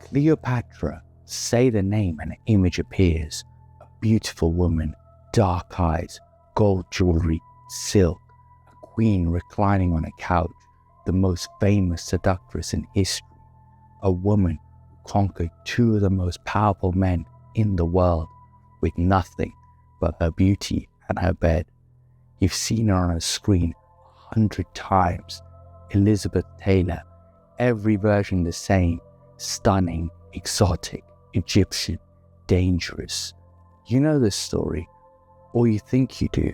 Cleopatra, say the name and an image appears. A beautiful woman, dark eyes, gold jewelry, silk, a queen reclining on a couch, the most famous seductress in history, a woman who conquered two of the most powerful men in the world with nothing but her beauty and her bed. You've seen her on a screen 100 times. Elizabeth Taylor, every version the same, stunning, exotic, Egyptian, dangerous. You know this story, or you think you do.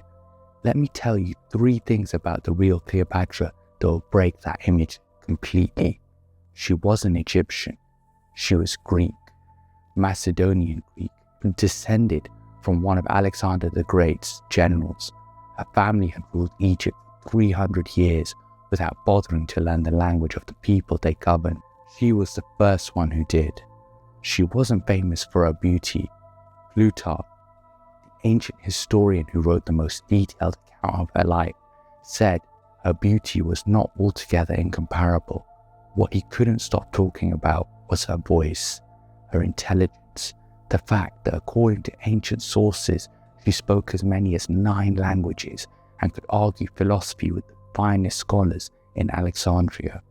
Let me tell you 3 things about the real Cleopatra that will break that image completely. She wasn't Egyptian, she was Greek, Macedonian Greek, descended from one of Alexander the Great's generals. Her family had ruled Egypt for 300 years without bothering to learn the language of the people they governed. She was the first one who did. She wasn't famous for her beauty. Plutarch, the ancient historian who wrote the most detailed account of her life, said her beauty was not altogether incomparable. What he couldn't stop talking about was her voice, her intelligence, the fact that according to ancient sources, she spoke as many as 9 languages and could argue philosophy with the finest scholars in Alexandria.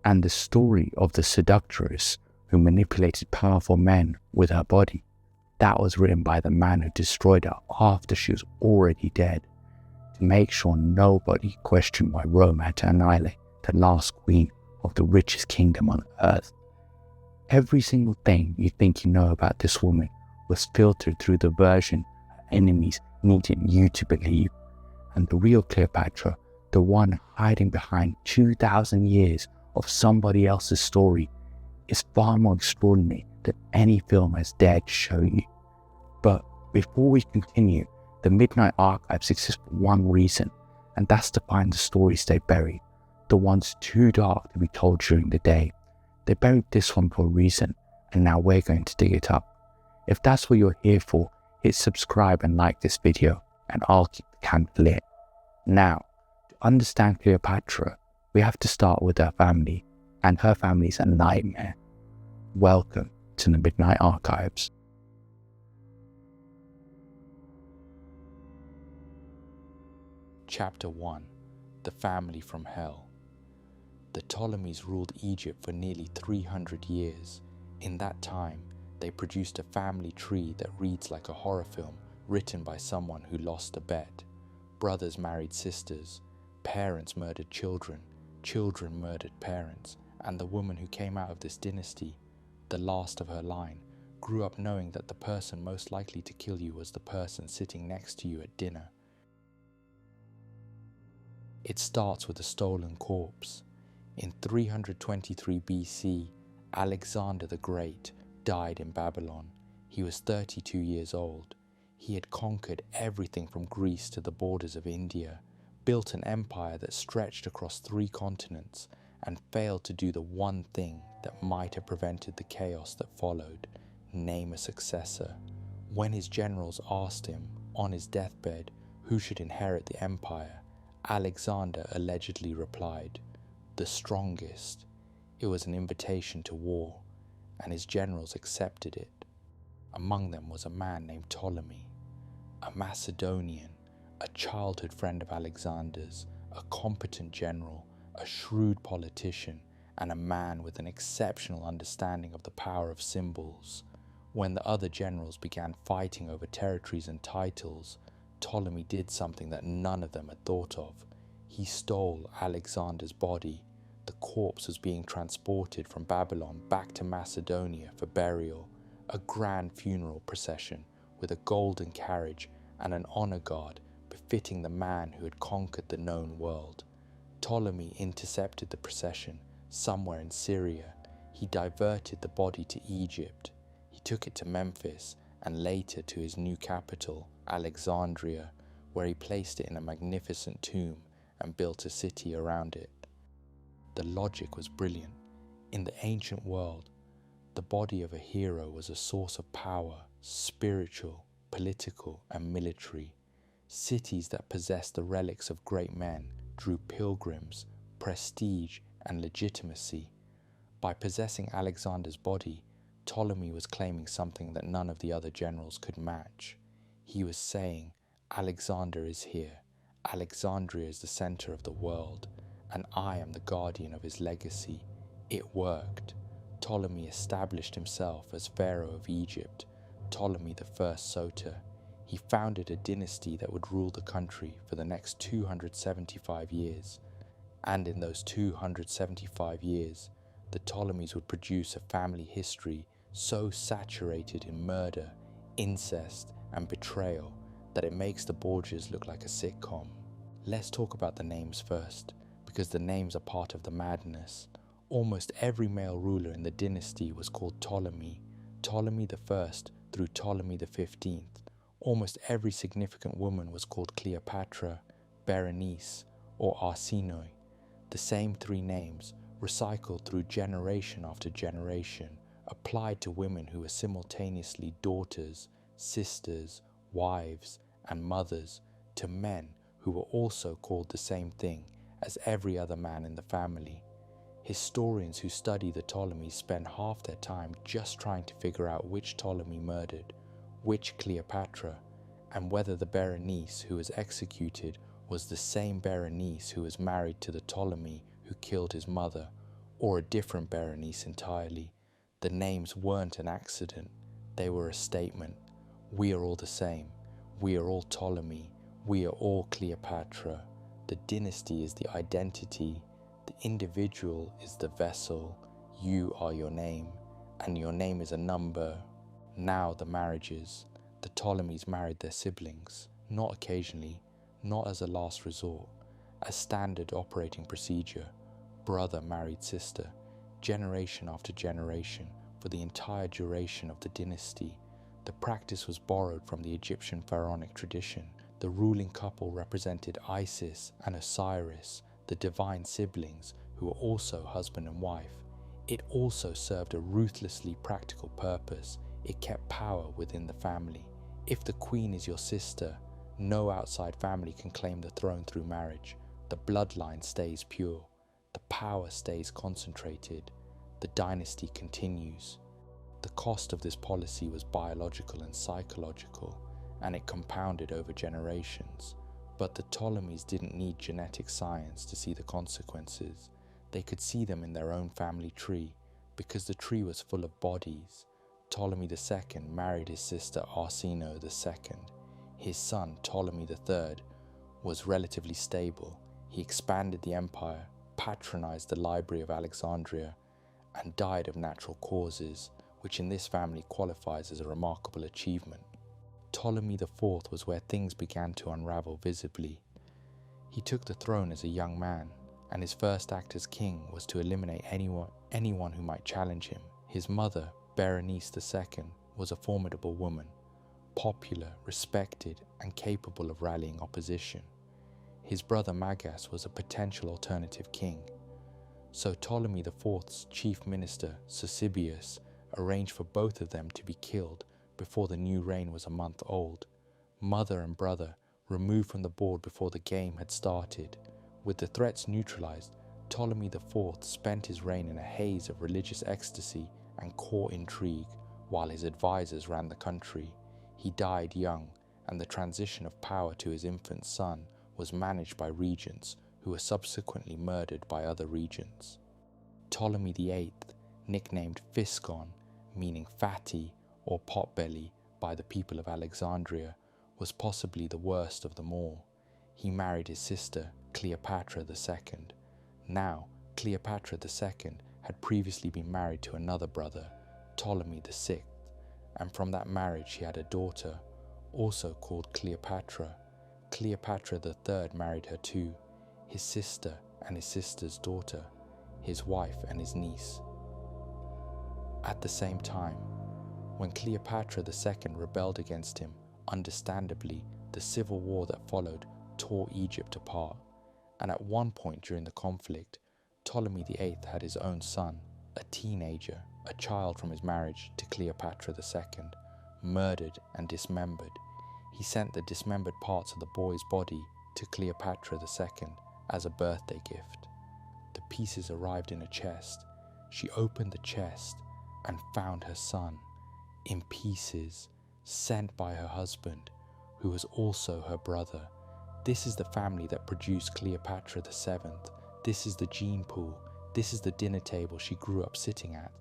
And the story of the seductress who manipulated powerful men with her body, that was written by the man who destroyed her after she was already dead, to make sure nobody questioned why Rome had to annihilate the last queen of the richest kingdom on earth. Every single thing you think you know about this woman was filtered through the version her enemies needed you to believe. And the real Cleopatra, the one hiding behind 2,000 years of somebody else's story, is far more extraordinary than any film has dared to show you. But before we continue, the Midnight Archives exist for one reason, and that's to find the stories they buried, the ones too dark to be told during the day. They buried this one for a reason, and now we're going to dig it up. If that's what you're here for, hit subscribe and like this video, and I'll keep the candle lit. Now, to understand Cleopatra, we have to start with her family, and her family's a nightmare. Welcome to the Midnight Archives. Chapter 1. The Family from Hell. The Ptolemies ruled Egypt for nearly 300 years. In that time, they produced a family tree that reads like a horror film written by someone who lost a bet. Brothers married sisters, parents murdered children, children murdered parents, and the woman who came out of this dynasty, the last of her line, grew up knowing that the person most likely to kill you was the person sitting next to you at dinner. It starts with a stolen corpse. In 323 BC, Alexander the Great died in Babylon. He was 32 years old. He had conquered everything from Greece to the borders of India, built an empire that stretched across 3 continents, and failed to do the one thing that might have prevented the chaos that followed: name a successor. When his generals asked him, on his deathbed, who should inherit the empire, Alexander allegedly replied, "The strongest." It was an invitation to war, and his generals accepted it. Among them was a man named Ptolemy, a Macedonian, a childhood friend of Alexander's, a competent general, a shrewd politician, and a man with an exceptional understanding of the power of symbols. When the other generals began fighting over territories and titles, Ptolemy did something that none of them had thought of. He stole Alexander's body. The corpse was being transported from Babylon back to Macedonia for burial. A grand funeral procession with a golden carriage and an honor guard befitting the man who had conquered the known world. Ptolemy intercepted the procession somewhere in Syria. He diverted the body to Egypt. He took it to Memphis and later to his new capital, Alexandria, where he placed it in a magnificent tomb and built a city around it. The logic was brilliant. In the ancient world, the body of a hero was a source of power, spiritual, political, and military. Cities that possessed the relics of great men drew pilgrims, prestige, and legitimacy. By possessing Alexander's body, Ptolemy was claiming something that none of the other generals could match. He was saying, Alexander is here. Alexandria is the center of the world, and I am the guardian of his legacy. It worked. Ptolemy established himself as Pharaoh of Egypt, Ptolemy I Soter. He founded a dynasty that would rule the country for the next 275 years. And in those 275 years, the Ptolemies would produce a family history so saturated in murder, incest, and betrayal that it makes the Borgias look like a sitcom. Let's talk about the names first, because the names are part of the madness. Almost every male ruler in the dynasty was called Ptolemy, Ptolemy I through Ptolemy XV. Almost every significant woman was called Cleopatra, Berenice, or Arsinoe. The same three names, recycled through generation after generation, applied to women who were simultaneously daughters, sisters, wives, and mothers to men who were also called the same thing as every other man in the family. Historians who study the Ptolemies spend half their time just trying to figure out which Ptolemy murdered, which Cleopatra, and whether the Berenice who was executed was the same Berenice who was married to the Ptolemy who killed his mother, or a different Berenice entirely. The names weren't an accident, they were a statement. We are all the same. We are all Ptolemy. We are all Cleopatra. The dynasty is the identity. The individual is the vessel. You are your name, and your name is a number. Now the marriages. The Ptolemies married their siblings, not occasionally, not as a last resort, as standard operating procedure. Brother married sister, generation after generation, for the entire duration of the dynasty. The practice was borrowed from the Egyptian pharaonic tradition. The ruling couple represented Isis and Osiris, the divine siblings who were also husband and wife. It also served a ruthlessly practical purpose. It kept power within the family. If the queen is your sister, no outside family can claim the throne through marriage. The bloodline stays pure. The power stays concentrated. The dynasty continues. The cost of this policy was biological and psychological, and it compounded over generations. But the Ptolemies didn't need genetic science to see the consequences. They could see them in their own family tree, because the tree was full of bodies. Ptolemy II married his sister Arsinoe II. His son, Ptolemy III, was relatively stable. He expanded the empire, patronized the Library of Alexandria, and died of natural causes, which in this family qualifies as a remarkable achievement. Ptolemy IV was where things began to unravel visibly. He took the throne as a young man, and his first act as king was to eliminate anyone who might challenge him. His mother, Berenice II, was a formidable woman, popular, respected, and capable of rallying opposition. His brother Magas was a potential alternative king. So Ptolemy IV's chief minister, Sosibius, arranged for both of them to be killed before the new reign was a month old. Mother and brother removed from the board before the game had started. With the threats neutralized, Ptolemy IV spent his reign in a haze of religious ecstasy and court intrigue while his advisors ran the country. He died young, and the transition of power to his infant son was managed by regents who were subsequently murdered by other regents. Ptolemy VIII, nicknamed Physcon, meaning fatty or potbelly by the people of Alexandria, was possibly the worst of them all. He married his sister, Cleopatra II. Now, Cleopatra II had previously been married to another brother, Ptolemy VI, and from that marriage he had a daughter, also called Cleopatra. Cleopatra III married her too, his sister and his sister's daughter, his wife and his niece. At the same time, when Cleopatra II rebelled against him, understandably, the civil war that followed tore Egypt apart, and at one point during the conflict, Ptolemy VIII had his own son, a teenager, a child from his marriage to Cleopatra II, murdered and dismembered. He sent the dismembered parts of the boy's body to Cleopatra II as a birthday gift. The pieces arrived in a chest. She opened the chest, and found her son in pieces, sent by her husband, who was also her brother. This is the family that produced Cleopatra the Seventh. This is the gene pool. This is the dinner table she grew up sitting at.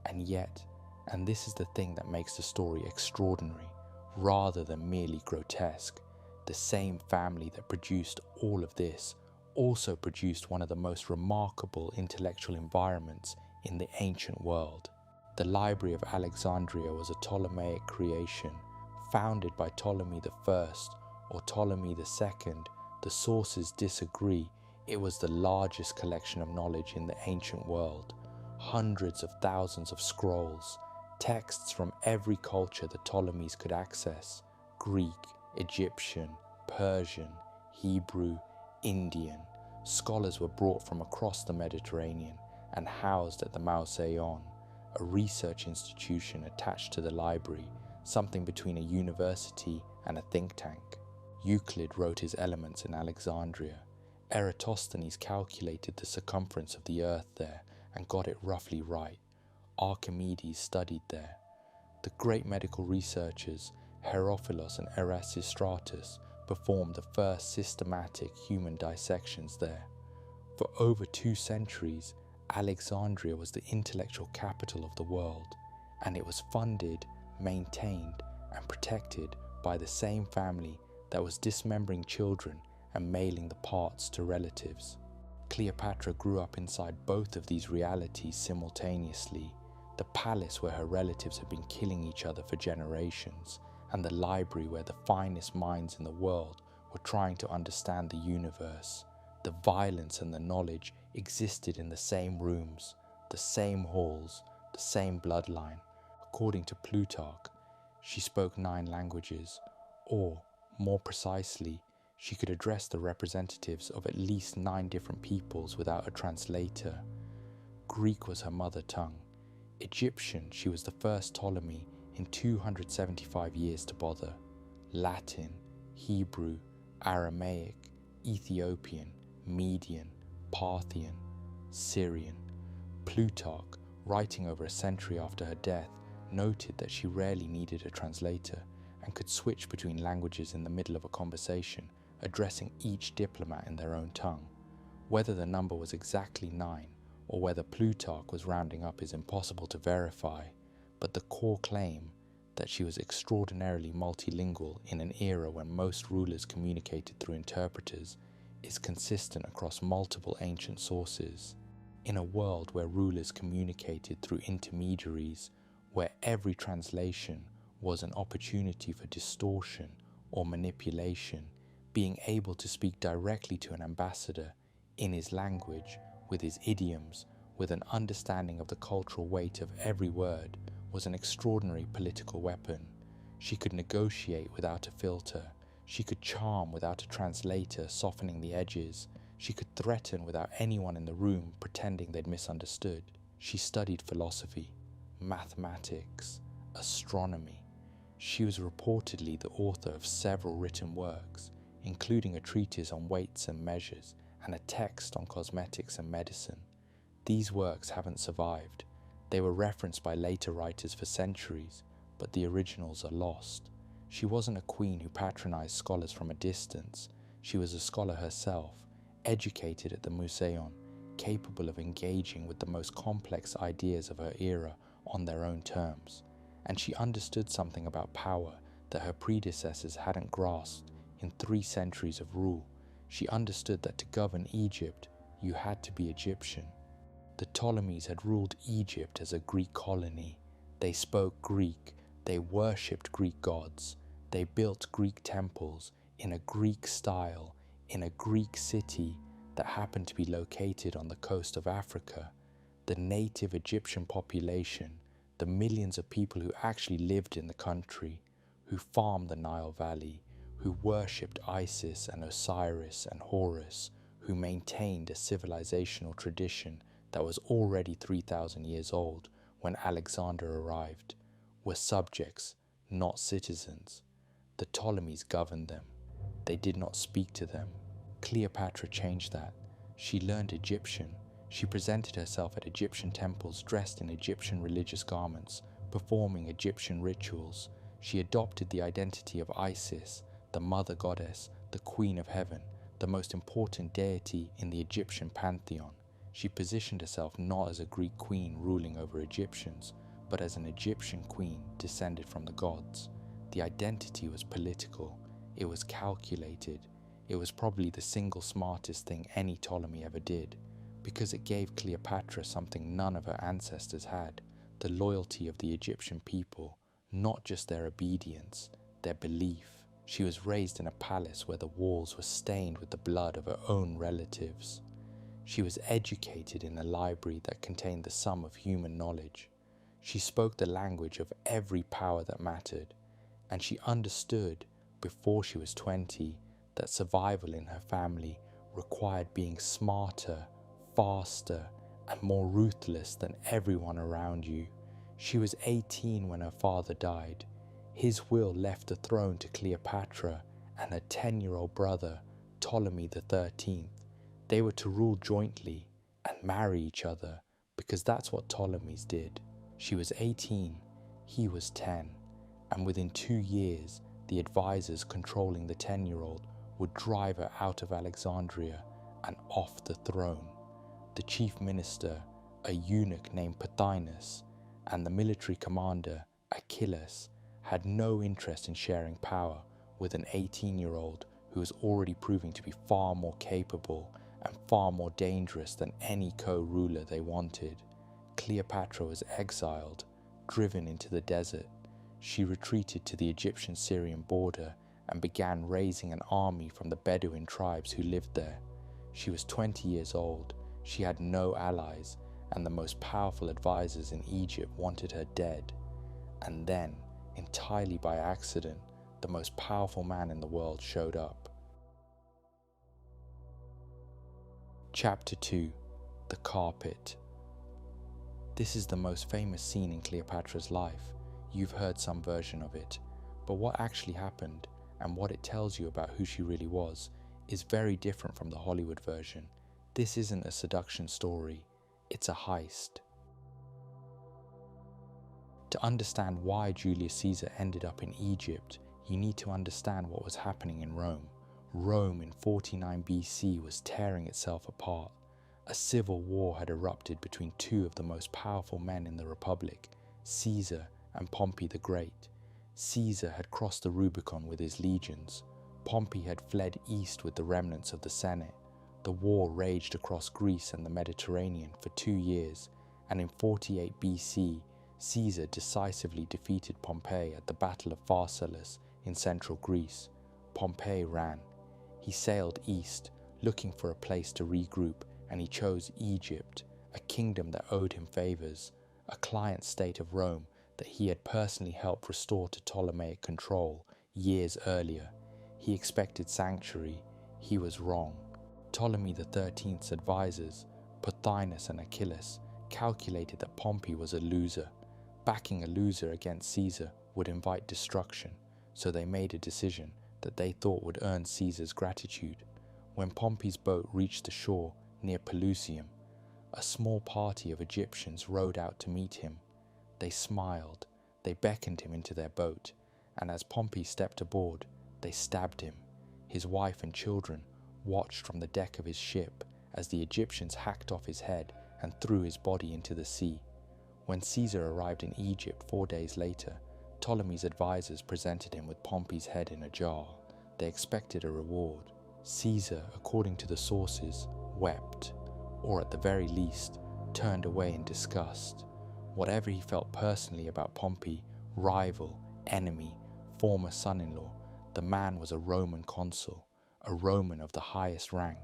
And yet, and this is the thing that makes the story extraordinary, rather than merely grotesque, the same family that produced all of this also produced one of the most remarkable intellectual environments in the ancient world. The Library of Alexandria was a Ptolemaic creation, founded by Ptolemy I or Ptolemy II. The sources disagree. It was the largest collection of knowledge in the ancient world. Hundreds of thousands of scrolls, texts from every culture the Ptolemies could access: Greek, Egyptian, Persian, Hebrew, Indian. Scholars were brought from across the Mediterranean and housed at the Mausoleon, a research institution attached to the library, something between a university and a think tank. Euclid wrote his Elements in Alexandria. Eratosthenes calculated the circumference of the earth there and got it roughly right. Archimedes studied there. The great medical researchers Herophilos and Erasistratus performed the first systematic human dissections there. For over 2 centuries, Alexandria was the intellectual capital of the world, and it was funded, maintained, and protected by the same family that was dismembering children and mailing the parts to relatives. Cleopatra grew up inside both of these realities simultaneously: the palace where her relatives had been killing each other for generations, and the library where the finest minds in the world were trying to understand the universe. The violence and the knowledge existed in the same rooms, the same halls, the same bloodline. According to Plutarch, she spoke 9 languages, or, more precisely, she could address the representatives of at least 9 different peoples without a translator. Greek was her mother tongue. Egyptian, she was the first Ptolemy in 275 years to bother. Latin, Hebrew, Aramaic, Ethiopian, Median, Parthian, Syrian. Plutarch, writing over a century after her death, noted that she rarely needed a translator and could switch between languages in the middle of a conversation, addressing each diplomat in their own tongue. Whether the number was exactly 9 or whether Plutarch was rounding up is impossible to verify, but the core claim that she was extraordinarily multilingual in an era when most rulers communicated through interpreters is consistent across multiple ancient sources. In a world where rulers communicated through intermediaries, where every translation was an opportunity for distortion or manipulation, being able to speak directly to an ambassador in his language, with his idioms, with an understanding of the cultural weight of every word, was an extraordinary political weapon. She could negotiate without a filter. She could charm without a translator softening the edges. She could threaten without anyone in the room pretending they'd misunderstood. She studied philosophy, mathematics, astronomy. She was reportedly the author of several written works, including a treatise on weights and measures and a text on cosmetics and medicine. These works haven't survived. They were referenced by later writers for centuries, but the originals are lost. She wasn't a queen who patronized scholars from a distance. She was a scholar herself, educated at the Museion, capable of engaging with the most complex ideas of her era on their own terms. And she understood something about power that her predecessors hadn't grasped in 3 centuries of rule. She understood that to govern Egypt, you had to be Egyptian. The Ptolemies had ruled Egypt as a Greek colony. They spoke Greek, they worshipped Greek gods, they built Greek temples in a Greek style, in a Greek city that happened to be located on the coast of Africa. The native Egyptian population, the millions of people who actually lived in the country, who farmed the Nile Valley, who worshipped Isis and Osiris and Horus, who maintained a civilizational tradition that was already 3,000 years old when Alexander arrived, were subjects, not citizens. The Ptolemies governed them. They did not speak to them. Cleopatra changed that. She learned Egyptian. She presented herself at Egyptian temples dressed in Egyptian religious garments, performing Egyptian rituals. She adopted the identity of Isis, the mother goddess, the queen of heaven, the most important deity in the Egyptian pantheon. She positioned herself not as a Greek queen ruling over Egyptians, but as an Egyptian queen descended from the gods. The identity was political, it was calculated, it was probably the single smartest thing any Ptolemy ever did, because it gave Cleopatra something none of her ancestors had, the loyalty of the Egyptian people, not just their obedience, their belief. She was raised in a palace where the walls were stained with the blood of her own relatives. She was educated in a library that contained the sum of human knowledge. She spoke the language of every power that mattered, and she understood, before she was 20, that survival in her family required being smarter, faster, and more ruthless than everyone around you. She was 18 when her father died. His will left the throne to Cleopatra and her 10-year-old brother, Ptolemy XIII. They were to rule jointly and marry each other, because that's what Ptolemies did. She was 18, he was 10, and within 2 years, the advisors controlling the 10-year-old would drive her out of Alexandria and off the throne. The chief minister, a eunuch named Pothinus, and the military commander, Achilles, had no interest in sharing power with an 18-year-old who was already proving to be far more capable and far more dangerous than any co-ruler they wanted. Cleopatra was exiled, driven into the desert. She retreated to the Egyptian-Syrian border and began raising an army from the Bedouin tribes who lived there. She was 20 years old, she had no allies, and the most powerful advisors in Egypt wanted her dead. And then, entirely by accident, the most powerful man in the world showed up. Chapter 2. The Carpet. This is the most famous scene in Cleopatra's life. You've heard some version of it, but what actually happened and what it tells you about who she really was is very different from the Hollywood version. This isn't a seduction story, it's a heist. To understand why Julius Caesar ended up in Egypt, you need to understand what was happening in Rome. Rome in 49 BC was tearing itself apart. A civil war had erupted between two of the most powerful men in the Republic, Caesar and Pompey the Great. Caesar had crossed the Rubicon with his legions. Pompey had fled east with the remnants of the Senate. The war raged across Greece and the Mediterranean for 2 years, and in 48 BC, Caesar decisively defeated Pompey at the Battle of Pharsalus in central Greece. Pompey ran. He sailed east, looking for a place to regroup, and he chose Egypt, a kingdom that owed him favors, a client state of Rome that he had personally helped restore to Ptolemaic control years earlier. He expected sanctuary. He was wrong. Ptolemy XIII's advisors, Pothinus and Achilles, calculated that Pompey was a loser. Backing a loser against Caesar would invite destruction, so they made a decision that they thought would earn Caesar's gratitude. When Pompey's boat reached the shore near Pelusium, a small party of Egyptians rowed out to meet him. They smiled, they beckoned him into their boat, and as Pompey stepped aboard, they stabbed him. His wife and children watched from the deck of his ship as the Egyptians hacked off his head and threw his body into the sea. When Caesar arrived in Egypt 4 days later, Ptolemy's advisors presented him with Pompey's head in a jar. They expected a reward. Caesar, according to the sources, wept, or at the very least, turned away in disgust. Whatever he felt personally about Pompey, rival, enemy, former son-in-law, the man was a Roman consul, a Roman of the highest rank,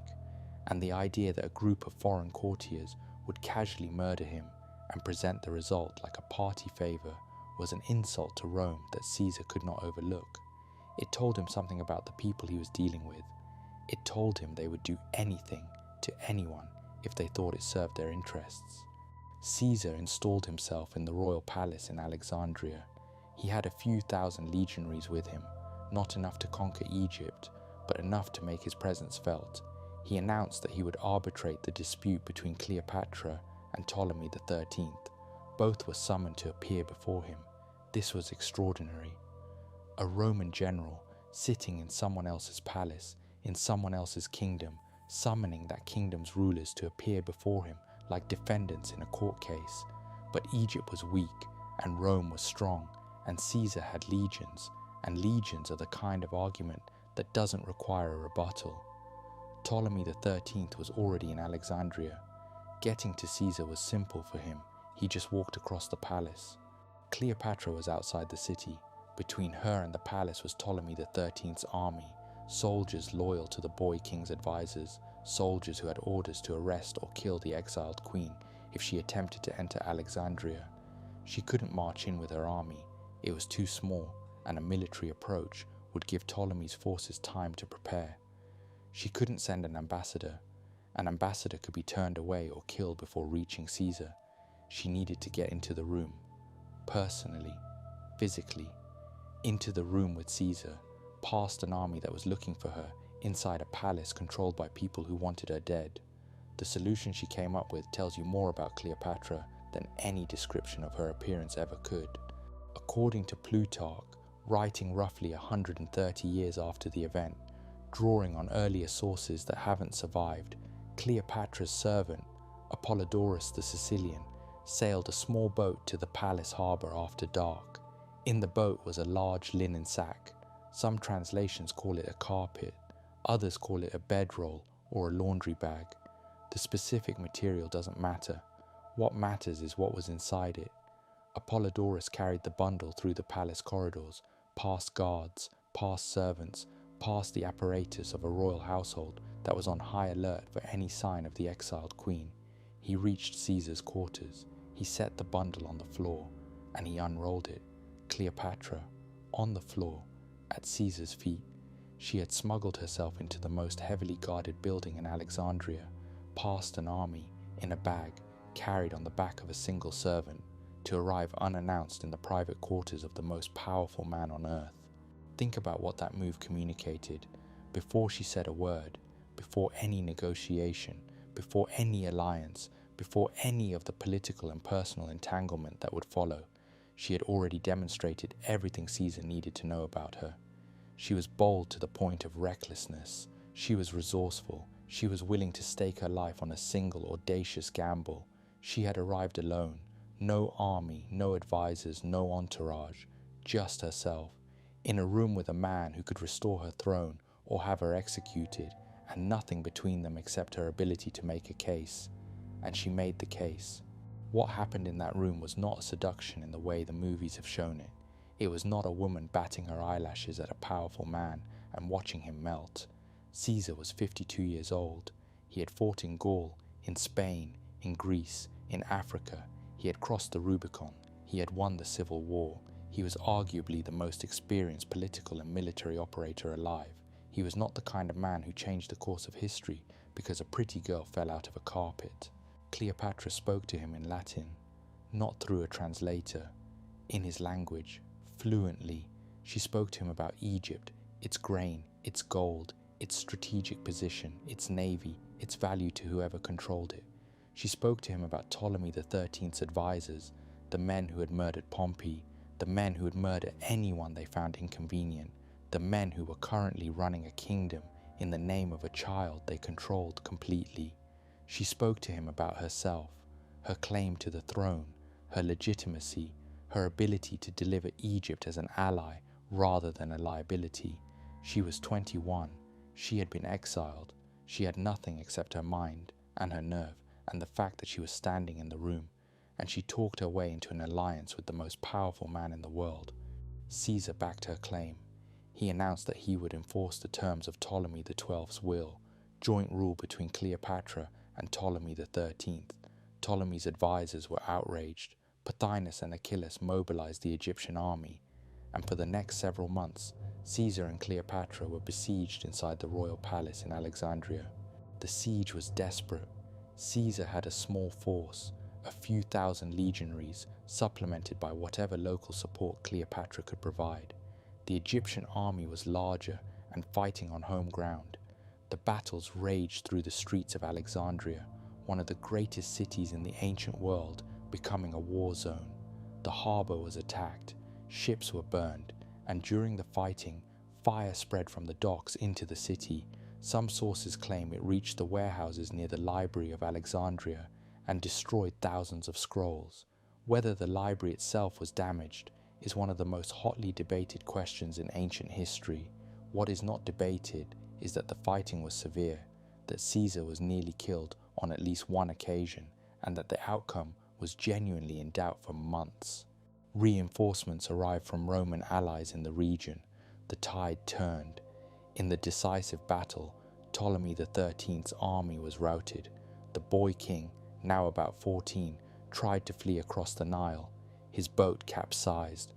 and the idea that a group of foreign courtiers would casually murder him and present the result like a party favor was an insult to Rome that Caesar could not overlook. It told him something about the people he was dealing with. It told him they would do anything to anyone if they thought it served their interests. Caesar installed himself in the royal palace in Alexandria. He had a few thousand legionaries with him, not enough to conquer Egypt, but enough to make his presence felt. He announced that he would arbitrate the dispute between Cleopatra and Ptolemy XIII. Both were summoned to appear before him. This was extraordinary. A Roman general sitting in someone else's palace, in someone else's kingdom, summoning that kingdom's rulers to appear before him like defendants in a court case. But Egypt was weak, and Rome was strong, and Caesar had legions, and legions are the kind of argument that doesn't require a rebuttal. Ptolemy XIII was already in Alexandria. Getting to Caesar was simple for him. He just walked across the palace. Cleopatra was outside the city. Between her and the palace was Ptolemy XIII's army, soldiers loyal to the boy king's advisors, soldiers who had orders to arrest or kill the exiled queen if she attempted to enter Alexandria. She couldn't march in with her army. It was too small, and a military approach would give Ptolemy's forces time to prepare. She couldn't send an ambassador. An ambassador could be turned away or killed before reaching Caesar. She needed to get into the room, personally, physically, into the room with Caesar, past an army that was looking for her, inside a palace controlled by people who wanted her dead. The solution she came up with tells you more about Cleopatra than any description of her appearance ever could. According to Plutarch, writing roughly 130 years after the event, drawing on earlier sources that haven't survived, Cleopatra's servant, Apollodorus the Sicilian, sailed a small boat to the palace harbour after dark. In the boat was a large linen sack. Some translations call it a carpet, others call it a bedroll or a laundry bag. The specific material doesn't matter. What matters is what was inside it. Apollodorus carried the bundle through the palace corridors, past guards, past servants, past the apparatus of a royal household that was on high alert for any sign of the exiled queen. He reached Caesar's quarters. He set the bundle on the floor, and he unrolled it. Cleopatra, on the floor, at Caesar's feet. She had smuggled herself into the most heavily guarded building in Alexandria, past an army, in a bag, carried on the back of a single servant, to arrive unannounced in the private quarters of the most powerful man on earth. Think about what that move communicated. Before she said a word, before any negotiation, before any alliance, before any of the political and personal entanglement that would follow, she had already demonstrated everything Caesar needed to know about her. She was bold to the point of recklessness. She was resourceful. She was willing to stake her life on a single audacious gamble. She had arrived alone. No army, no advisors, no entourage, just herself, in a room with a man who could restore her throne or have her executed, and nothing between them except her ability to make a case. And she made the case. What happened in that room was not a seduction in the way the movies have shown it. It was not a woman batting her eyelashes at a powerful man and watching him melt. Caesar was 52 years old. He had fought in Gaul, in Spain, in Greece, in Africa. He had crossed the Rubicon. He had won the Civil War. He was arguably the most experienced political and military operator alive. He was not the kind of man who changed the course of history because a pretty girl fell out of a carpet. Cleopatra spoke to him in Latin, not through a translator, in his language, fluently. She spoke to him about Egypt, its grain, its gold, its strategic position, its navy, its value to whoever controlled it. She spoke to him about Ptolemy XIII's advisors, the men who had murdered Pompey, the men who would murder anyone they found inconvenient, the men who were currently running a kingdom in the name of a child they controlled completely. She spoke to him about herself, her claim to the throne, her legitimacy, her ability to deliver Egypt as an ally rather than a liability. She was 21. She had been exiled. She had nothing except her mind and her nerve and the fact that she was standing in the room, and she talked her way into an alliance with the most powerful man in the world. Caesar backed her claim. He announced that he would enforce the terms of Ptolemy XII's will, joint rule between Cleopatra and Ptolemy XIII. Ptolemy's advisors were outraged. Pothinus and Achilles mobilized the Egyptian army, and for the next several months, Caesar and Cleopatra were besieged inside the royal palace in Alexandria. The siege was desperate. Caesar had a small force, a few thousand legionaries, supplemented by whatever local support Cleopatra could provide. The Egyptian army was larger and fighting on home ground. The battles raged through the streets of Alexandria, one of the greatest cities in the ancient world, becoming a war zone. The harbour was attacked, ships were burned, and during the fighting, fire spread from the docks into the city. Some sources claim it reached the warehouses near the Library of Alexandria and destroyed thousands of scrolls. Whether the library itself was damaged is one of the most hotly debated questions in ancient history. What is not debated is that the fighting was severe, that Caesar was nearly killed on at least one occasion, and that the outcome was genuinely in doubt for months. Reinforcements arrived from Roman allies in the region. The tide turned. In the decisive battle, Ptolemy XIII's army was routed. The boy king, now about 14, tried to flee across the Nile. His boat capsized.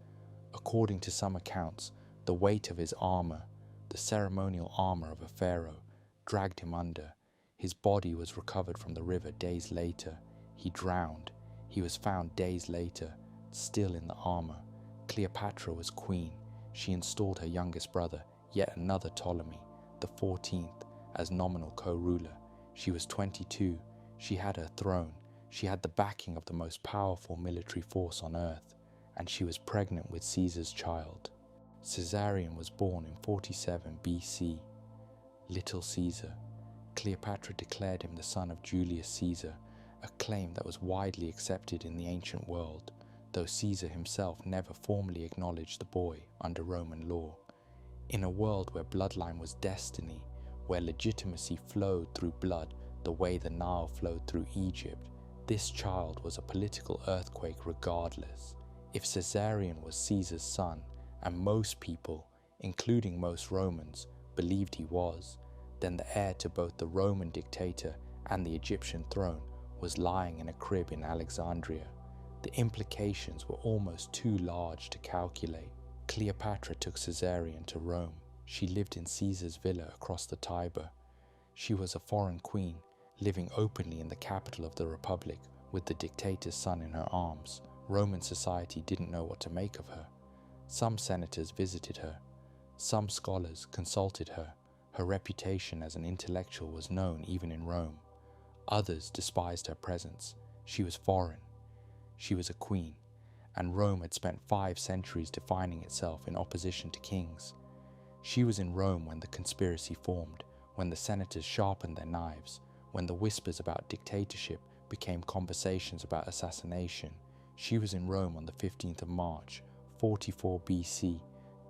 According to some accounts, the weight of his armor, the ceremonial armor of a pharaoh, dragged him under. His body was recovered from the river days later. He drowned. He was found days later, still in the armor. Cleopatra was queen. She installed her youngest brother, yet another Ptolemy, the 14th, as nominal co-ruler. She was 22. She had her throne. She had the backing of the most powerful military force on earth, and she was pregnant with Caesar's child. Caesarion was born in 47 BC. Little Caesar. Cleopatra declared him the son of Julius Caesar, a claim that was widely accepted in the ancient world, though Caesar himself never formally acknowledged the boy under Roman law. In a world where bloodline was destiny, where legitimacy flowed through blood the way the Nile flowed through Egypt, this child was a political earthquake regardless. If Caesarion was Caesar's son, and most people, including most Romans, believed he was, then the heir to both the Roman dictator and the Egyptian throne was lying in a crib in Alexandria. The implications were almost too large to calculate. Cleopatra took Caesarion to Rome. She lived in Caesar's villa across the Tiber. She was a foreign queen, living openly in the capital of the Republic with the dictator's son in her arms. Roman society didn't know what to make of her. Some senators visited her. Some scholars consulted her. Her reputation as an intellectual was known even in Rome. Others despised her presence. She was foreign. She was a queen, and Rome had spent 5 centuries defining itself in opposition to kings. She was in Rome when the conspiracy formed, when the senators sharpened their knives, when the whispers about dictatorship became conversations about assassination. She was in Rome on the 15th of March, 44 BC,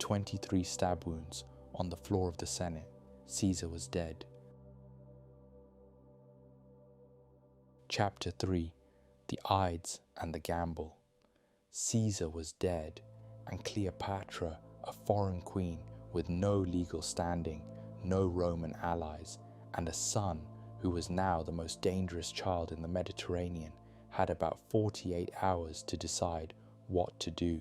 23 stab wounds on the floor of the Senate. Caesar was dead. Chapter 3. The Ides and the Gamble. Caesar was dead, and Cleopatra, a foreign queen with no legal standing, no Roman allies, and a son who was now the most dangerous child in the Mediterranean, had about 48 hours to decide what to do.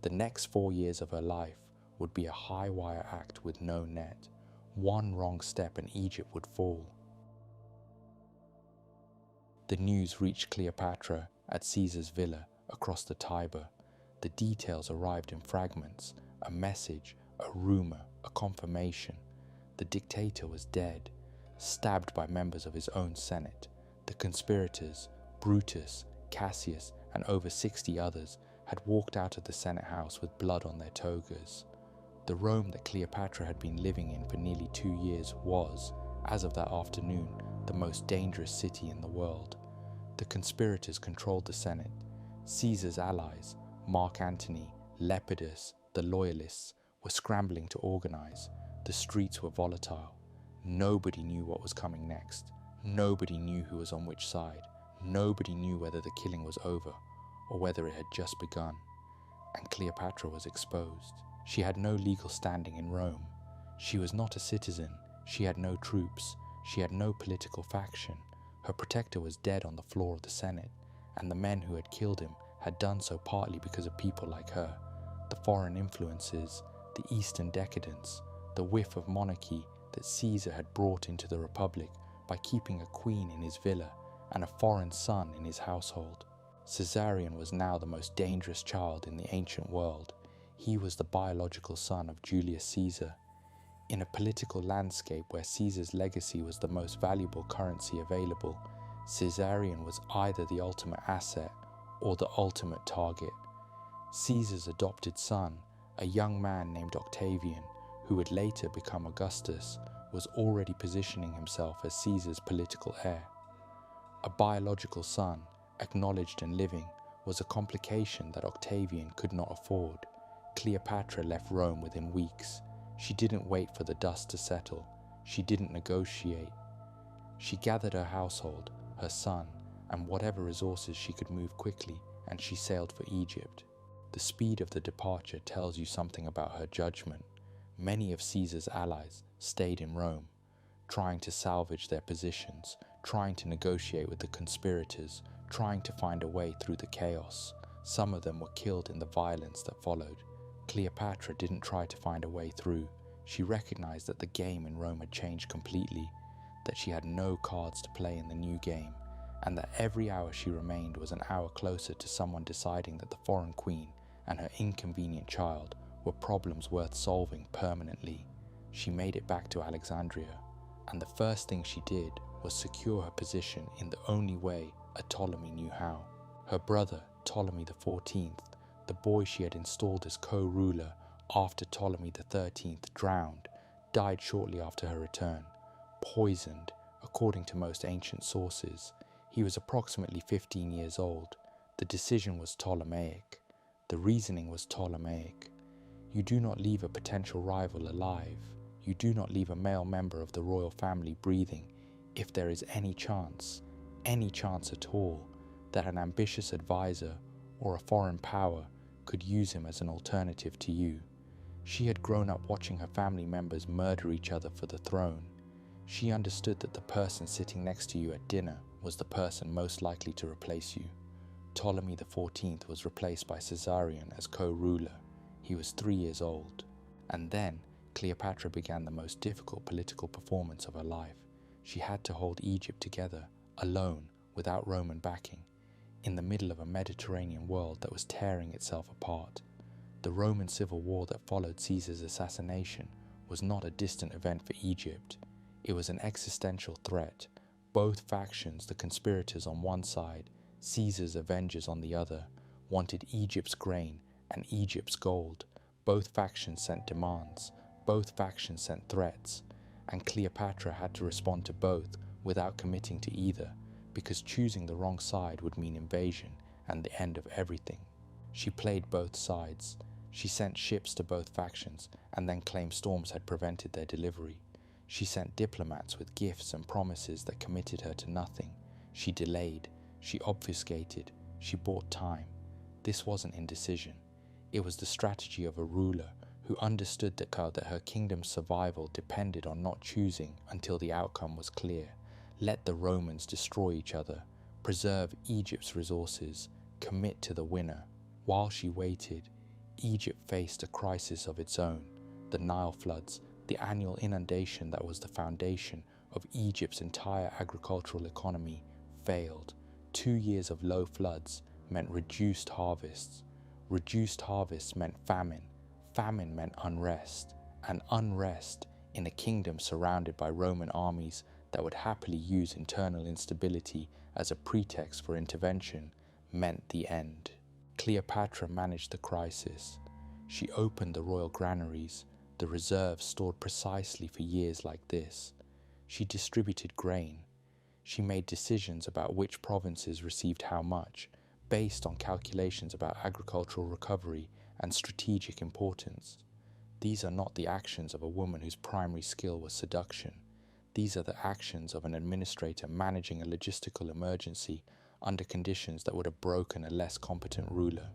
The next 4 years of her life would be a high-wire act with no net. One wrong step and Egypt would fall. The news reached Cleopatra at Caesar's villa across the Tiber. The details arrived in fragments: a message, a rumor, a confirmation. The dictator was dead, stabbed by members of his own Senate. The conspirators, Brutus, Cassius, and over 60 others, had walked out of the Senate house with blood on their togas. The Rome that Cleopatra had been living in for nearly 2 years was, as of that afternoon, the most dangerous city in the world. The conspirators controlled the Senate. Caesar's allies, Mark Antony, Lepidus, the loyalists, were scrambling to organize. The streets were volatile. Nobody knew what was coming next. Nobody knew who was on which side. Nobody knew whether the killing was over or whether it had just begun. And Cleopatra was exposed. She had no legal standing in Rome. She was not a citizen. She had no troops. She had no political faction. Her protector was dead on the floor of the Senate, and the men who had killed him had done so partly because of people like her. The foreign influences, the Eastern decadence, the whiff of monarchy that Caesar had brought into the Republic by keeping a queen in his villa and a foreign son in his household. Caesarion was now the most dangerous child in the ancient world. He was the biological son of Julius Caesar. In a political landscape where Caesar's legacy was the most valuable currency available, Caesarion was either the ultimate asset or the ultimate target. Caesar's adopted son, a young man named Octavian, who would later become Augustus, was already positioning himself as Caesar's political heir. A biological son, acknowledged and living, was a complication that Octavian could not afford. Cleopatra left Rome within weeks. She didn't wait for the dust to settle. She didn't negotiate. She gathered her household, her son, and whatever resources she could move quickly, and she sailed for Egypt. The speed of the departure tells you something about her judgment. Many of Caesar's allies stayed in Rome, trying to salvage their positions, trying to negotiate with the conspirators, trying to find a way through the chaos. Some of them were killed in the violence that followed. Cleopatra didn't try to find a way through. She recognized that the game in Rome had changed completely, that she had no cards to play in the new game, and that every hour she remained was an hour closer to someone deciding that the foreign queen and her inconvenient child were problems worth solving permanently. She made it back to Alexandria, and the first thing she did was secure her position in the only way a Ptolemy knew how. Her brother, Ptolemy XIV, the boy she had installed as co-ruler after Ptolemy XIII drowned, died shortly after her return, poisoned, according to most ancient sources. He was approximately 15 years old. The decision was Ptolemaic. The reasoning was Ptolemaic. You do not leave a potential rival alive. You do not leave a male member of the royal family breathing if there is any chance at all, that an ambitious advisor or a foreign power could use him as an alternative to you. She had grown up watching her family members murder each other for the throne. She understood that the person sitting next to you at dinner was the person most likely to replace you. Ptolemy XIV was replaced by Caesarion as co-ruler. He was 3 years old. And then Cleopatra began the most difficult political performance of her life. She had to hold Egypt together, alone, without Roman backing, in the middle of a Mediterranean world that was tearing itself apart. The Roman civil war that followed Caesar's assassination was not a distant event for Egypt. It was an existential threat. Both factions, the conspirators on one side, Caesar's avengers on the other, wanted Egypt's grain and Egypt's gold. Both factions sent demands. Both factions sent threats. And Cleopatra had to respond to both without committing to either, because choosing the wrong side would mean invasion and the end of everything. She played both sides. She sent ships to both factions and then claimed storms had prevented their delivery. She sent diplomats with gifts and promises that committed her to nothing. She delayed. She obfuscated. She bought time. This wasn't indecision. It was the strategy of a ruler who understood that her kingdom's survival depended on not choosing until the outcome was clear. Let the Romans destroy each other, preserve Egypt's resources, commit to the winner. While she waited, Egypt faced a crisis of its own. The Nile floods, the annual inundation that was the foundation of Egypt's entire agricultural economy, failed. 2 years of low floods meant reduced harvests. Reduced harvests meant famine. Famine meant unrest. And unrest in a kingdom surrounded by Roman armies that would happily use internal instability as a pretext for intervention meant the end. Cleopatra managed the crisis. She opened the royal granaries, the reserves stored precisely for years like this. She distributed grain. She made decisions about which provinces received how much, based on calculations about agricultural recovery and strategic importance. These are not the actions of a woman whose primary skill was seduction. These are the actions of an administrator managing a logistical emergency under conditions that would have broken a less competent ruler.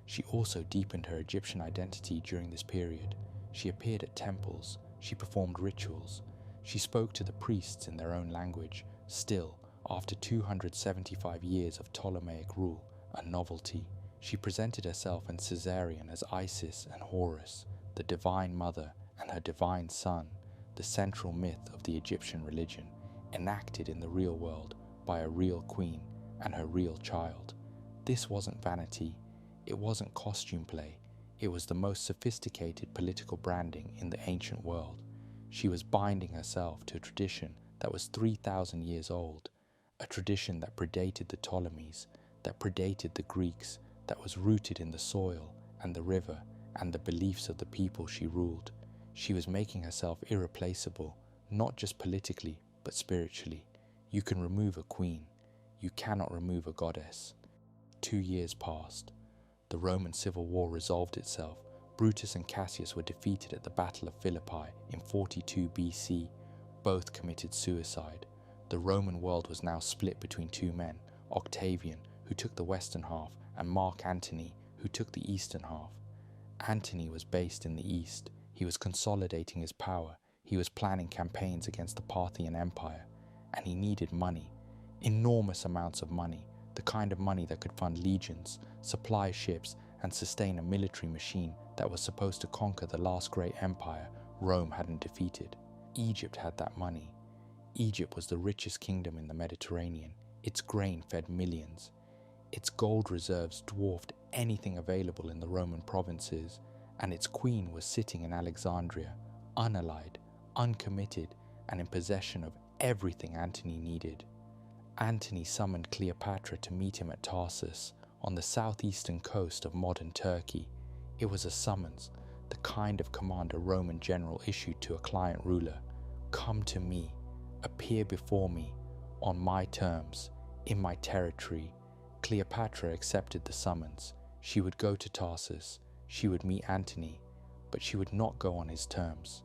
She also deepened her Egyptian identity during this period. She appeared at temples. She performed rituals. She spoke to the priests in their own language. Still, after 275 years of Ptolemaic rule, a novelty. She presented herself and Caesarion as Isis and Horus, the divine mother and her divine son, the central myth of the Egyptian religion, enacted in the real world by a real queen and her real child. This wasn't vanity. It wasn't costume play. It was the most sophisticated political branding in the ancient world. She was binding herself to a tradition that was 3,000 years old, a tradition that predated the Ptolemies, that predated the Greeks, that was rooted in the soil and the river and the beliefs of the people she ruled. She was making herself irreplaceable, not just politically, but spiritually. You can remove a queen. You cannot remove a goddess. 2 years passed. The Roman civil war resolved itself. Brutus and Cassius were defeated at the Battle of Philippi in 42 BC. Both committed suicide. The Roman world was now split between two men, Octavian, who took the western half, and Mark Antony, who took the eastern half. Antony was based in the east. He was consolidating his power. He was planning campaigns against the Parthian Empire. And he needed money. Enormous amounts of money. The kind of money that could fund legions, supply ships, and sustain a military machine that was supposed to conquer the last great empire Rome hadn't defeated. Egypt had that money. Egypt was the richest kingdom in the Mediterranean. Its grain fed millions. Its gold reserves dwarfed anything available in the Roman provinces, and its queen was sitting in Alexandria, unallied, uncommitted, and in possession of everything Antony needed. Antony summoned Cleopatra to meet him at Tarsus, on the southeastern coast of modern Turkey. It was a summons, the kind of command a Roman general issued to a client ruler. Come to me, appear before me, on my terms, in my territory. Cleopatra accepted the summons. She would go to Tarsus, she would meet Antony, but she would not go on his terms.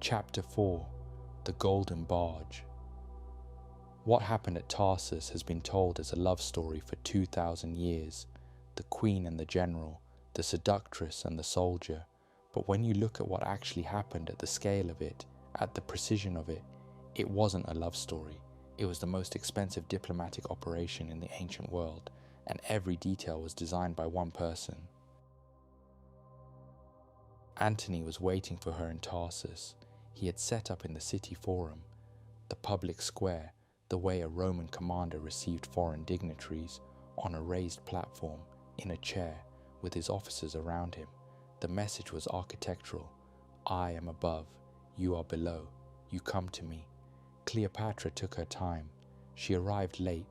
Chapter 4. The Golden Barge. What happened at Tarsus has been told as a love story for 2,000 years. The queen and the general, the seductress and the soldier. But when you look at what actually happened at the scale of it, at the precision of it, it wasn't a love story. It was the most expensive diplomatic operation in the ancient world, and every detail was designed by one person. Antony was waiting for her in Tarsus. He had set up in the city forum, the public square, the way a Roman commander received foreign dignitaries, on a raised platform, in a chair, with his officers around him. The message was architectural. I am above, you are below, you come to me. Cleopatra took her time. She arrived late,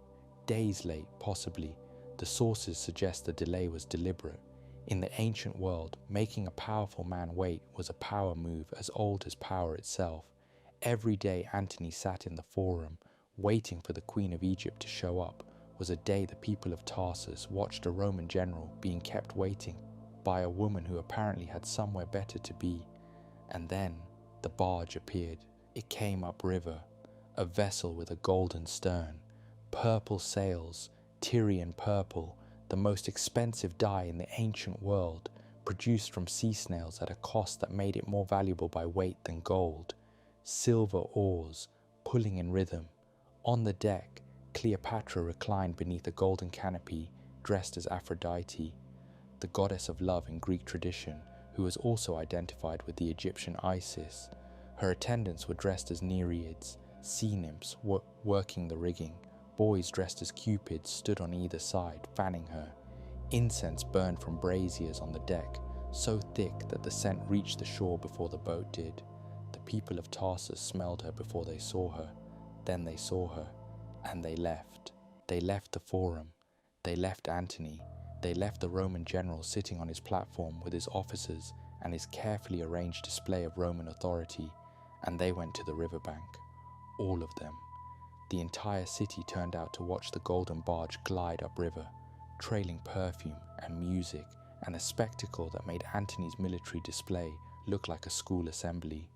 days late, possibly. The sources suggest the delay was deliberate. In the ancient world, making a powerful man wait was a power move as old as power itself. Every day Antony sat in the forum, waiting for the Queen of Egypt to show up, was a day the people of Tarsus watched a Roman general being kept waiting by a woman who apparently had somewhere better to be. And then the barge appeared. It came upriver, a vessel with a golden stern, purple sails, Tyrian purple, the most expensive dye in the ancient world, produced from sea snails at a cost that made it more valuable by weight than gold. Silver oars, pulling in rhythm. On the deck, Cleopatra reclined beneath a golden canopy, dressed as Aphrodite, the goddess of love in Greek tradition, who was also identified with the Egyptian Isis. Her attendants were dressed as Nereids, sea nymphs working the rigging. Boys dressed as Cupids stood on either side, fanning her. Incense burned from braziers on the deck, so thick that the scent reached the shore before the boat did. The people of Tarsus smelled her before they saw her. Then they saw her, and they left. They left the forum. They left Antony. They left the Roman general sitting on his platform with his officers and his carefully arranged display of Roman authority, and they went to the riverbank. All of them. The entire city turned out to watch the Golden Barge glide upriver, trailing perfume and music and a spectacle that made Antony's military display look like a school assembly.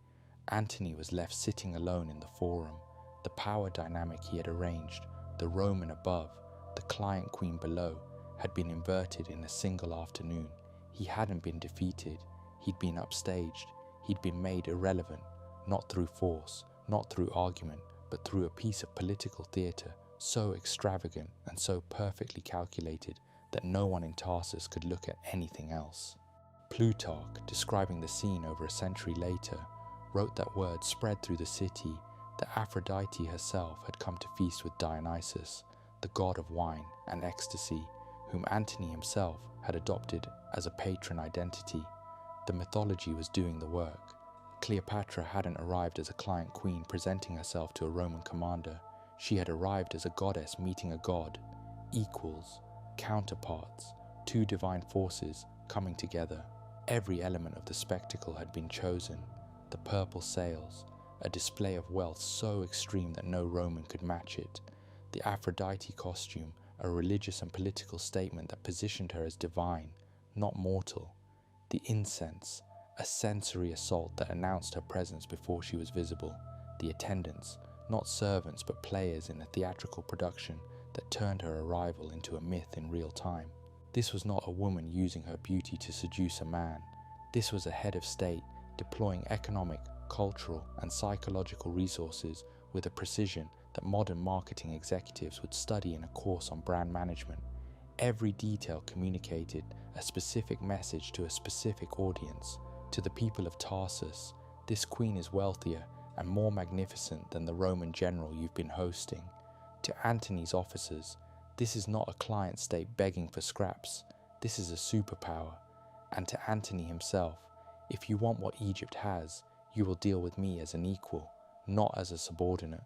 Antony was left sitting alone in the forum. The power dynamic he had arranged, the Roman above, the client queen below, had been inverted in a single afternoon. He hadn't been defeated. He'd been upstaged. He'd been made irrelevant, not through force, not through argument, but through a piece of political theatre so extravagant and so perfectly calculated that no one in Tarsus could look at anything else. Plutarch, describing the scene over a century later, wrote that word spread through the city that Aphrodite herself had come to feast with Dionysus, the god of wine and ecstasy, whom Antony himself had adopted as a patron identity. The mythology was doing the work. Cleopatra hadn't arrived as a client queen presenting herself to a Roman commander. She had arrived as a goddess meeting a god. Equals, counterparts, two divine forces coming together. Every element of the spectacle had been chosen. The purple sails, a display of wealth so extreme that no Roman could match it. The Aphrodite costume, a religious and political statement that positioned her as divine, not mortal. The incense, a sensory assault that announced her presence before she was visible. The attendants, not servants but players in a theatrical production that turned her arrival into a myth in real time. This was not a woman using her beauty to seduce a man. This was a head of state deploying economic, cultural, and psychological resources with a precision that modern marketing executives would study in a course on brand management. Every detail communicated a specific message to a specific audience. To the people of Tarsus, this queen is wealthier and more magnificent than the Roman general you've been hosting. To Antony's officers, this is not a client state begging for scraps. This is a superpower. And to Antony himself, if you want what Egypt has, you will deal with me as an equal, not as a subordinate.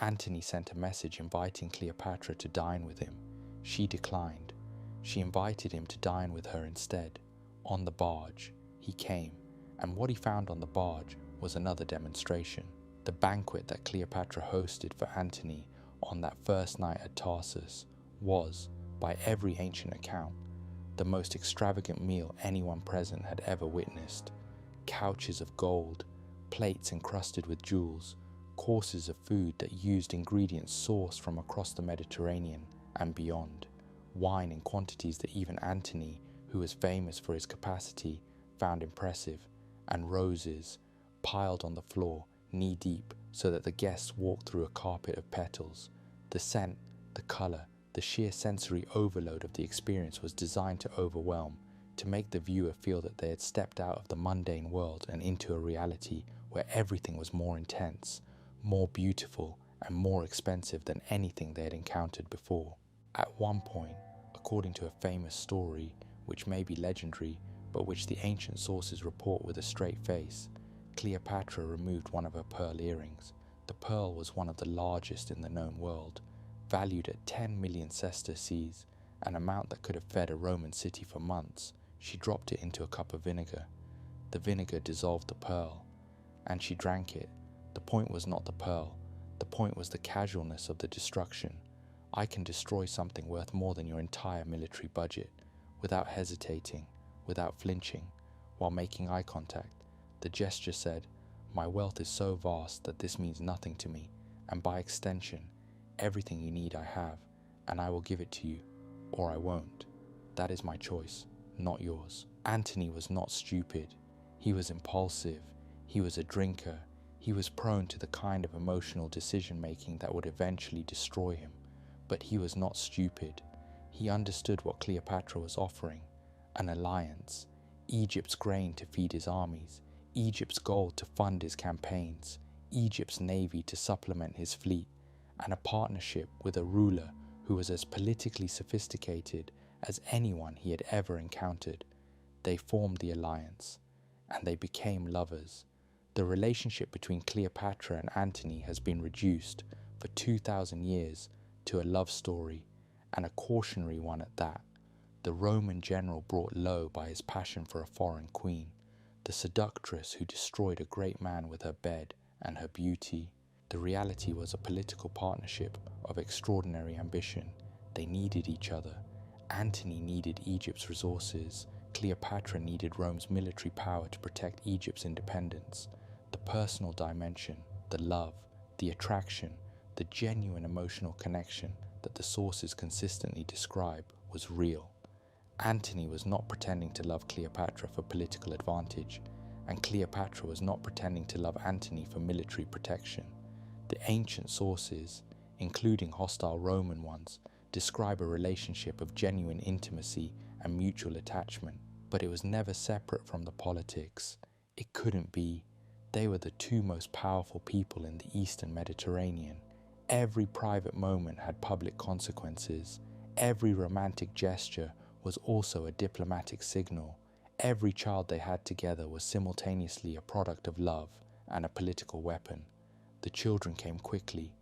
Antony sent a message inviting Cleopatra to dine with him. She declined. She invited him to dine with her instead. On the barge, he came, and what he found on the barge was another demonstration. The banquet that Cleopatra hosted for Antony on that first night at Tarsus was, by every ancient account, the most extravagant meal anyone present had ever witnessed. Couches of gold, plates encrusted with jewels, courses of food that used ingredients sourced from across the Mediterranean and beyond, wine in quantities that even Antony, who was famous for his capacity, found impressive, and roses piled on the floor knee-deep so that the guests walked through a carpet of petals. The scent, the colour, the sheer sensory overload of the experience was designed to overwhelm, to make the viewer feel that they had stepped out of the mundane world and into a reality where everything was more intense, more beautiful, and more expensive than anything they had encountered before. At one point, according to a famous story, which may be legendary, but which the ancient sources report with a straight face, Cleopatra removed one of her pearl earrings. The pearl was one of the largest in the known world, valued at 10 million sesterces, an amount that could have fed a Roman city for months. She dropped it into a cup of vinegar. The vinegar dissolved the pearl, and she drank it. The point was not the pearl. The point was the casualness of the destruction. I can destroy something worth more than your entire military budget, without hesitating, without flinching, while making eye contact. The gesture said, "My wealth is so vast that this means nothing to me, and by extension, everything you need I have, and I will give it to you, or I won't. That is my choice, not yours." Antony was not stupid. He was impulsive. He was a drinker. He was prone to the kind of emotional decision-making that would eventually destroy him. But he was not stupid. He understood what Cleopatra was offering: an alliance, Egypt's grain to feed his armies, Egypt's gold to fund his campaigns, Egypt's navy to supplement his fleet, and a partnership with a ruler who was as politically sophisticated as anyone he had ever encountered. They formed the alliance, and they became lovers. The relationship between Cleopatra and Antony has been reduced, for 2,000 years, to a love story, and a cautionary one at that. The Roman general brought low by his passion for a foreign queen, the seductress who destroyed a great man with her bed and her beauty. The reality was a political partnership of extraordinary ambition. They needed each other. Antony needed Egypt's resources. Cleopatra needed Rome's military power to protect Egypt's independence. The personal dimension, the love, the attraction, the genuine emotional connection that the sources consistently describe was real. Antony was not pretending to love Cleopatra for political advantage, and Cleopatra was not pretending to love Antony for military protection. The ancient sources, including hostile Roman ones, describe a relationship of genuine intimacy and mutual attachment, but it was never separate from the politics. It couldn't be. They were the two most powerful people in the Eastern Mediterranean. Every private moment had public consequences. Every romantic gesture was also a diplomatic signal. every child they had together was simultaneously a product of love and a political weapon. The children came quickly.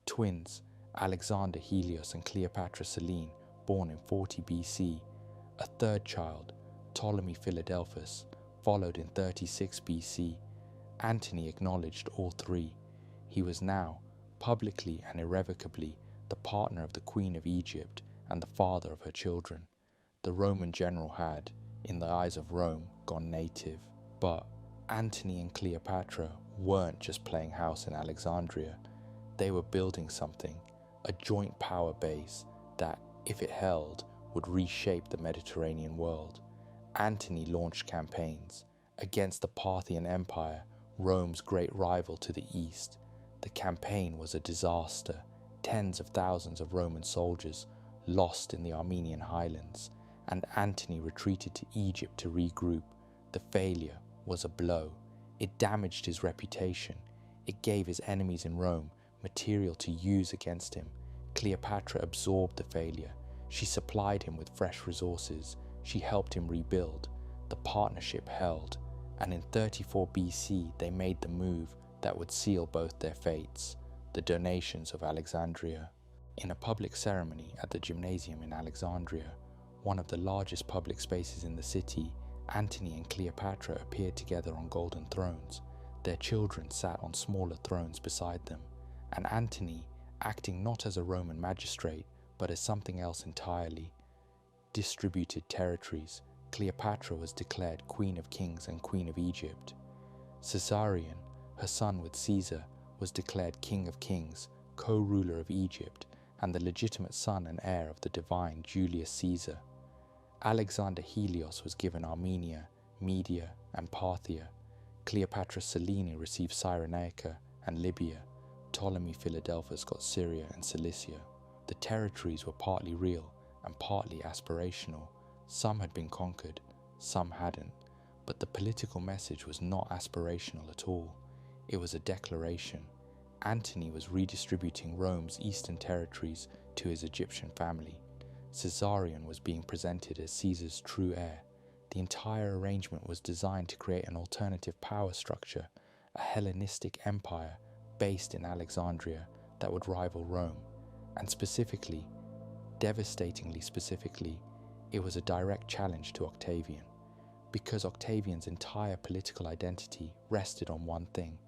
Twins, Alexander Helios and Cleopatra Selene, born in 40 BC. A third child, Ptolemy Philadelphus, followed in 36 BC. Antony acknowledged all three. He was now, publicly and irrevocably, the partner of the Queen of Egypt and the father of her children. The Roman general had, in the eyes of Rome, gone native. But Antony and Cleopatra weren't just playing house in Alexandria. They were building something, a joint power base that, if it held, would reshape the Mediterranean world. Antony launched campaigns against the Parthian Empire, Rome's great rival to the east. The campaign was a disaster. Tens of thousands of Roman soldiers lost in the Armenian highlands, and Antony retreated to Egypt to regroup. The failure was a blow. It damaged his reputation. It gave his enemies in Rome material to use against him. Cleopatra absorbed the failure. She supplied him with fresh resources. She helped him rebuild. The partnership held, and in 34 BC they made the move that would seal both their fates, the donations of Alexandria. In a public ceremony at the Gymnasium in Alexandria, one of the largest public spaces in the city, Antony and Cleopatra appeared together on golden thrones. Their children sat on smaller thrones beside them, and Antony, acting not as a Roman magistrate, but as something else entirely, distributed territories. Cleopatra was declared Queen of Kings and Queen of Egypt. Caesarion, her son with Caesar, was declared King of Kings, co-ruler of Egypt, and the legitimate son and heir of the divine Julius Caesar. Alexander Helios was given Armenia, Media, and Parthia. Cleopatra Selene received Cyrenaica and Libya. Ptolemy Philadelphus got Syria and Cilicia. The territories were partly real and partly aspirational. Some had been conquered, some hadn't, but the political message was not aspirational at all. It was a declaration. Antony was redistributing Rome's eastern territories to his Egyptian family. Caesarion was being presented as Caesar's true heir. The entire arrangement was designed to create an alternative power structure, a Hellenistic empire based in Alexandria that would rival Rome. And specifically, devastatingly specifically, it was a direct challenge to Octavian, because Octavian's entire political identity rested on one thing: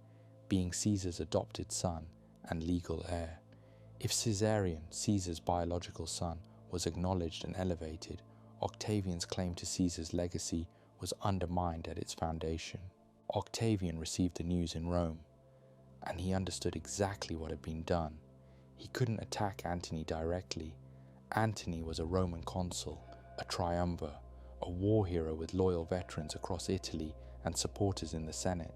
being Caesar's adopted son and legal heir. If Caesarion, Caesar's biological son, was acknowledged and elevated, Octavian's claim to Caesar's legacy was undermined at its foundation. Octavian received the news in Rome, and he understood exactly what had been done. He couldn't attack Antony directly. Antony was a Roman consul, a triumvir, a war hero with loyal veterans across Italy and supporters in the Senate.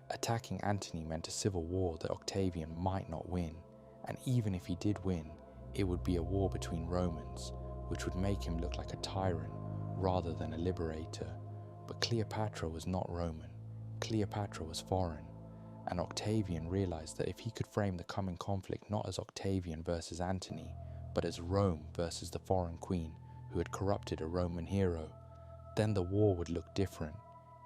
Attacking Antony meant a civil war that Octavian might not win, and even if he did win, it would be a war between Romans, which would make him look like a tyrant rather than a liberator. But Cleopatra was not Roman. Cleopatra was foreign, and Octavian realized that if he could frame the coming conflict not as Octavian versus Antony, but as Rome versus the foreign queen who had corrupted a Roman hero, then the war would look different.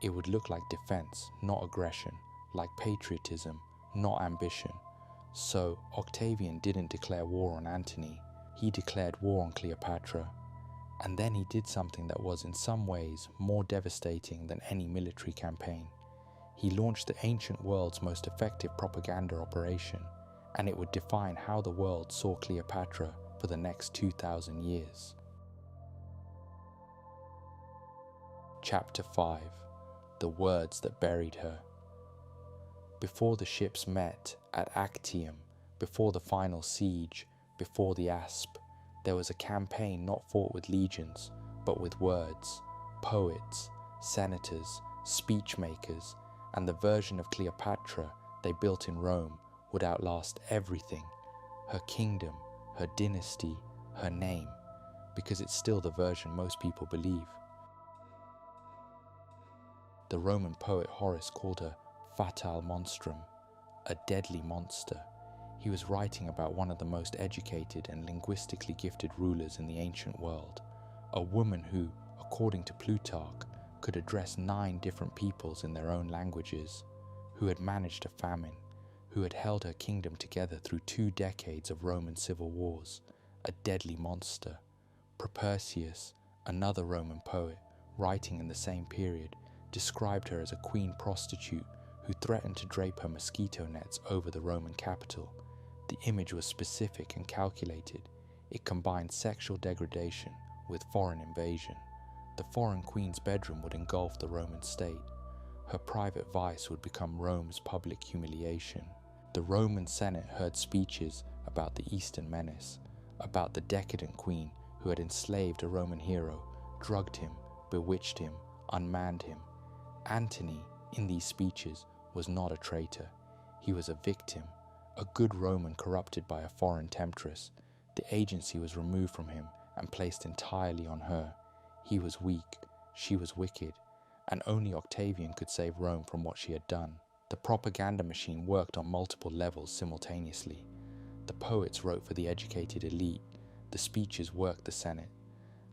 It would look like defense, not aggression, like patriotism, not ambition. So Octavian didn't declare war on Antony, he declared war on Cleopatra. And then he did something that was in some ways more devastating than any military campaign. He launched the ancient world's most effective propaganda operation, and it would define how the world saw Cleopatra for the next 2,000 years. Chapter 5. The Words That Buried Her. Before the ships met at Actium, before the final siege, before the Asp, there was a campaign not fought with legions, but with words, poets, senators, speechmakers, and the version of Cleopatra they built in Rome would outlast everything: her kingdom, her dynasty, her name, because it's still the version most people believe. The Roman poet Horace called her fatal monstrum, a deadly monster. He was writing about one of the most educated and linguistically gifted rulers in the ancient world, a woman who, according to Plutarch, could address 9 different peoples in their own languages, who had managed a famine, who had held her kingdom together through 2 decades of Roman civil wars, a deadly monster. Propertius, another Roman poet, writing in the same period, described her as a queen prostitute who threatened to drape her mosquito nets over the Roman capital. The image was specific and calculated. It combined sexual degradation with foreign invasion. The foreign queen's bedroom would engulf the Roman state. Her private vice would become Rome's public humiliation. The Roman Senate heard speeches about the Eastern menace, about the decadent queen who had enslaved a Roman hero, drugged him, bewitched him, unmanned him. Antony, in these speeches, was not a traitor. He was a victim, a good Roman corrupted by a foreign temptress. The agency was removed from him and placed entirely on her. He was weak, she was wicked, and only Octavian could save Rome from what she had done. The propaganda machine worked on multiple levels simultaneously. The poets wrote for the educated elite, the speeches worked the Senate,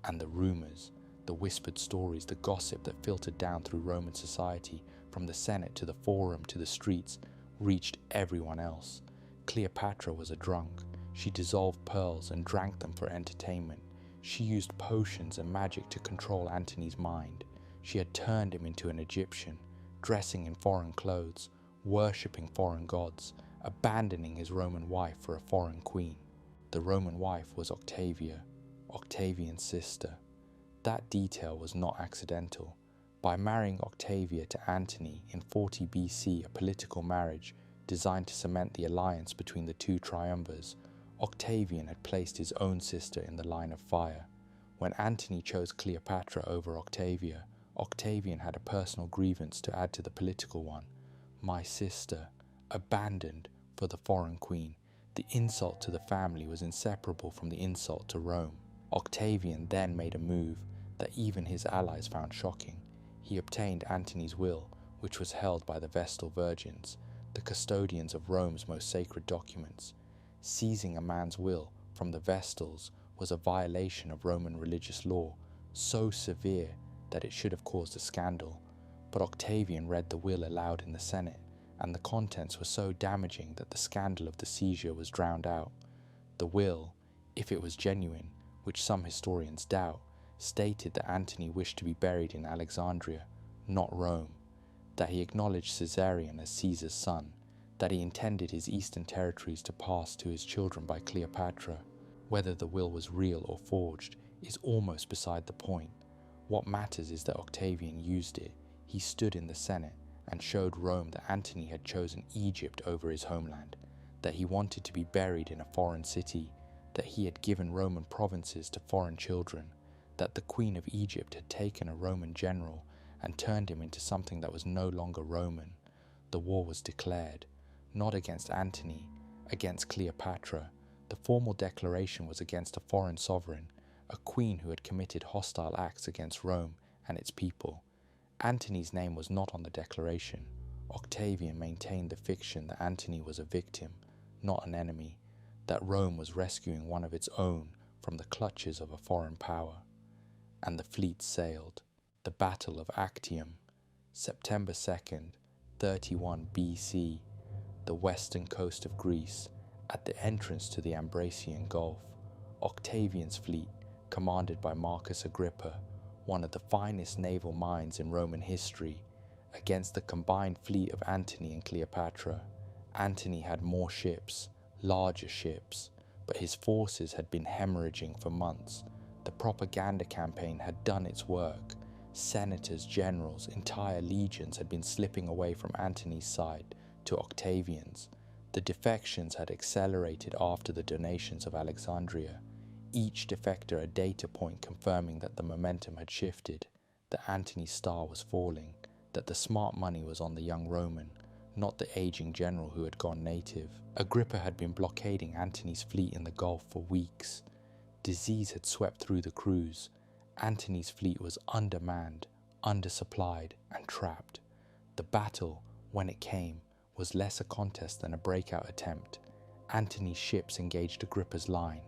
and the rumors, the whispered stories, the gossip that filtered down through Roman society, from the Senate to the Forum to the streets, reached everyone else. Cleopatra was a drunk. She dissolved pearls and drank them for entertainment. She used potions and magic to control Antony's mind. She had turned him into an Egyptian, dressing in foreign clothes, worshipping foreign gods, abandoning his Roman wife for a foreign queen. The Roman wife was Octavia, Octavian's sister. That detail was not accidental. By marrying Octavia to Antony in 40 BC, a political marriage designed to cement the alliance between the two triumvirs, Octavian had placed his own sister in the line of fire. When Antony chose Cleopatra over Octavia, Octavian had a personal grievance to add to the political one. My sister, abandoned for the foreign queen. The insult to the family was inseparable from the insult to Rome. Octavian then made a move that even his allies found shocking. He obtained Antony's will, which was held by the Vestal Virgins, the custodians of Rome's most sacred documents. Seizing a man's will from the Vestals was a violation of Roman religious law, so severe that it should have caused a scandal. But Octavian read the will aloud in the Senate, and the contents were so damaging that the scandal of the seizure was drowned out. The will, if it was genuine, which some historians doubt, stated that Antony wished to be buried in Alexandria, not Rome, that he acknowledged Caesarion as Caesar's son, that he intended his eastern territories to pass to his children by Cleopatra. Whether the will was real or forged is almost beside the point. What matters is that Octavian used it. He stood in the Senate and showed Rome that Antony had chosen Egypt over his homeland, that he wanted to be buried in a foreign city, that he had given Roman provinces to foreign children, that the Queen of Egypt had taken a Roman general and turned him into something that was no longer Roman. The war was declared, not against Antony, against Cleopatra. The formal declaration was against a foreign sovereign, a queen who had committed hostile acts against Rome and its people. Antony's name was not on the declaration. Octavian maintained the fiction that Antony was a victim, not an enemy, that Rome was rescuing one of its own from the clutches of a foreign power. And the fleet sailed. The Battle of Actium, September 2nd, 31 BC, the western coast of Greece, at the entrance to the Ambracian Gulf. Octavian's fleet, commanded by Marcus Agrippa, one of the finest naval minds in Roman history, against the combined fleet of Antony and Cleopatra. Antony had more ships, larger ships, but his forces had been hemorrhaging for months. The propaganda campaign had done its work. Senators, generals, entire legions had been slipping away from Antony's side to Octavian's. The defections had accelerated after the donations of Alexandria, each defector a data point confirming that the momentum had shifted, that Antony's star was falling, that the smart money was on the young Roman, not the aging general who had gone native. Agrippa had been blockading Antony's fleet in the Gulf for weeks. Disease had swept through the crews. Antony's fleet was undermanned, undersupplied, and trapped. The battle, when it came, was less a contest than a breakout attempt. Antony's ships engaged Agrippa's line.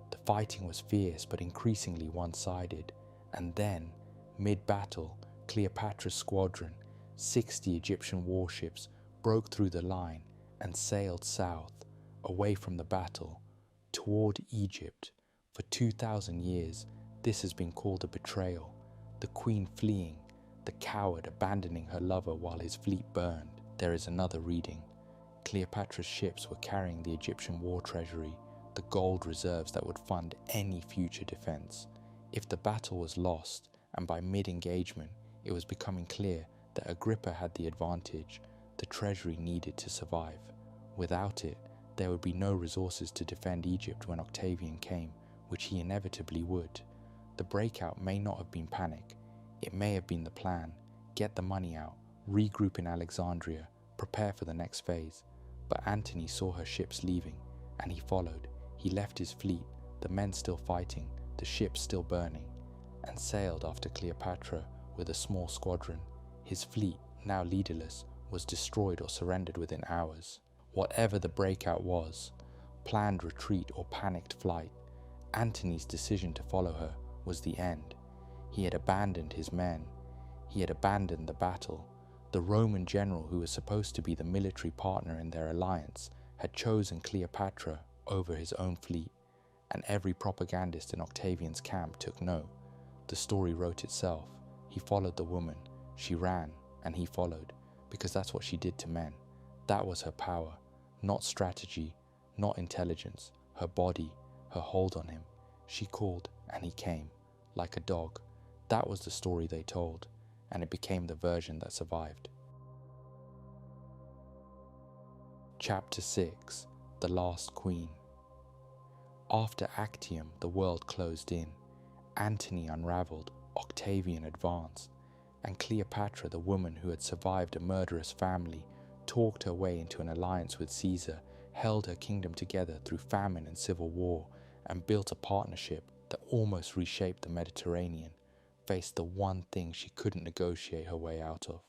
The fighting was fierce but increasingly one-sided, and then, mid-battle, Cleopatra's squadron, 60 Egyptian warships, broke through the line and sailed south, away from the battle, toward Egypt. For 2,000 years, this has been called a betrayal, the queen fleeing, the coward abandoning her lover while his fleet burned. There is another reading. Cleopatra's ships were carrying the Egyptian war treasury, the gold reserves that would fund any future defense. If the battle was lost, and by mid-engagement it was becoming clear that Agrippa had the advantage, the treasury needed to survive. Without it, there would be no resources to defend Egypt when Octavian came, which he inevitably would. The breakout may not have been panic. It may have been the plan: get the money out, regroup in Alexandria, prepare for the next phase. But Antony saw her ships leaving, and he followed. He left his fleet, the men still fighting, the ships still burning, and sailed after Cleopatra with a small squadron. His fleet, now leaderless, was destroyed or surrendered within hours. Whatever the breakout was, planned retreat or panicked flight, Antony's decision to follow her was the end. He had abandoned his men. He had abandoned the battle. The Roman general, who was supposed to be the military partner in their alliance, had chosen Cleopatra over his own fleet, and every propagandist in Octavian's camp took note. The story wrote itself. He followed the woman. She ran, and he followed, because that's what she did to men. That was her power, not strategy, not intelligence, her body, her hold on him. She called, and he came, like a dog. That was the story they told, and it became the version that survived. Chapter 6. The Last Queen. After Actium, the world closed in. Antony unraveled, Octavian advanced, and Cleopatra, the woman who had survived a murderous family, talked her way into an alliance with Caesar, held her kingdom together through famine and civil war, and built a partnership that almost reshaped the Mediterranean, faced the one thing she couldn't negotiate her way out of.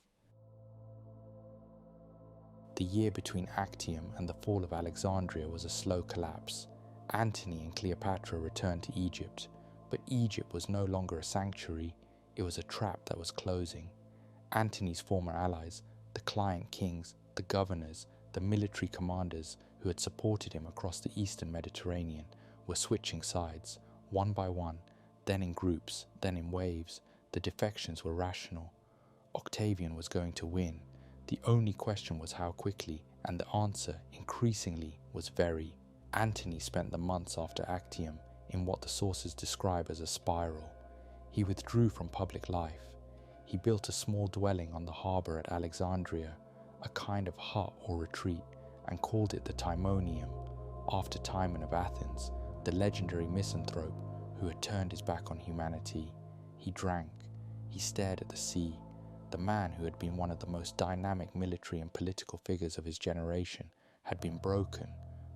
The year between Actium and the fall of Alexandria was a slow collapse. Antony and Cleopatra returned to Egypt, but Egypt was no longer a sanctuary, it was a trap that was closing. Antony's former allies, the client kings, the governors, the military commanders who had supported him across the eastern Mediterranean, were switching sides, one by one, then in groups, then in waves. The defections were rational. Octavian was going to win. The only question was how quickly, and the answer, increasingly, was very. Antony spent the months after Actium in what the sources describe as a spiral. He withdrew from public life. He built a small dwelling on the harbour at Alexandria, a kind of hut or retreat, and called it the Timonium, after Timon of Athens, the legendary misanthrope who had turned his back on humanity. He drank. He stared at the sea. The man who had been one of the most dynamic military and political figures of his generation had been broken,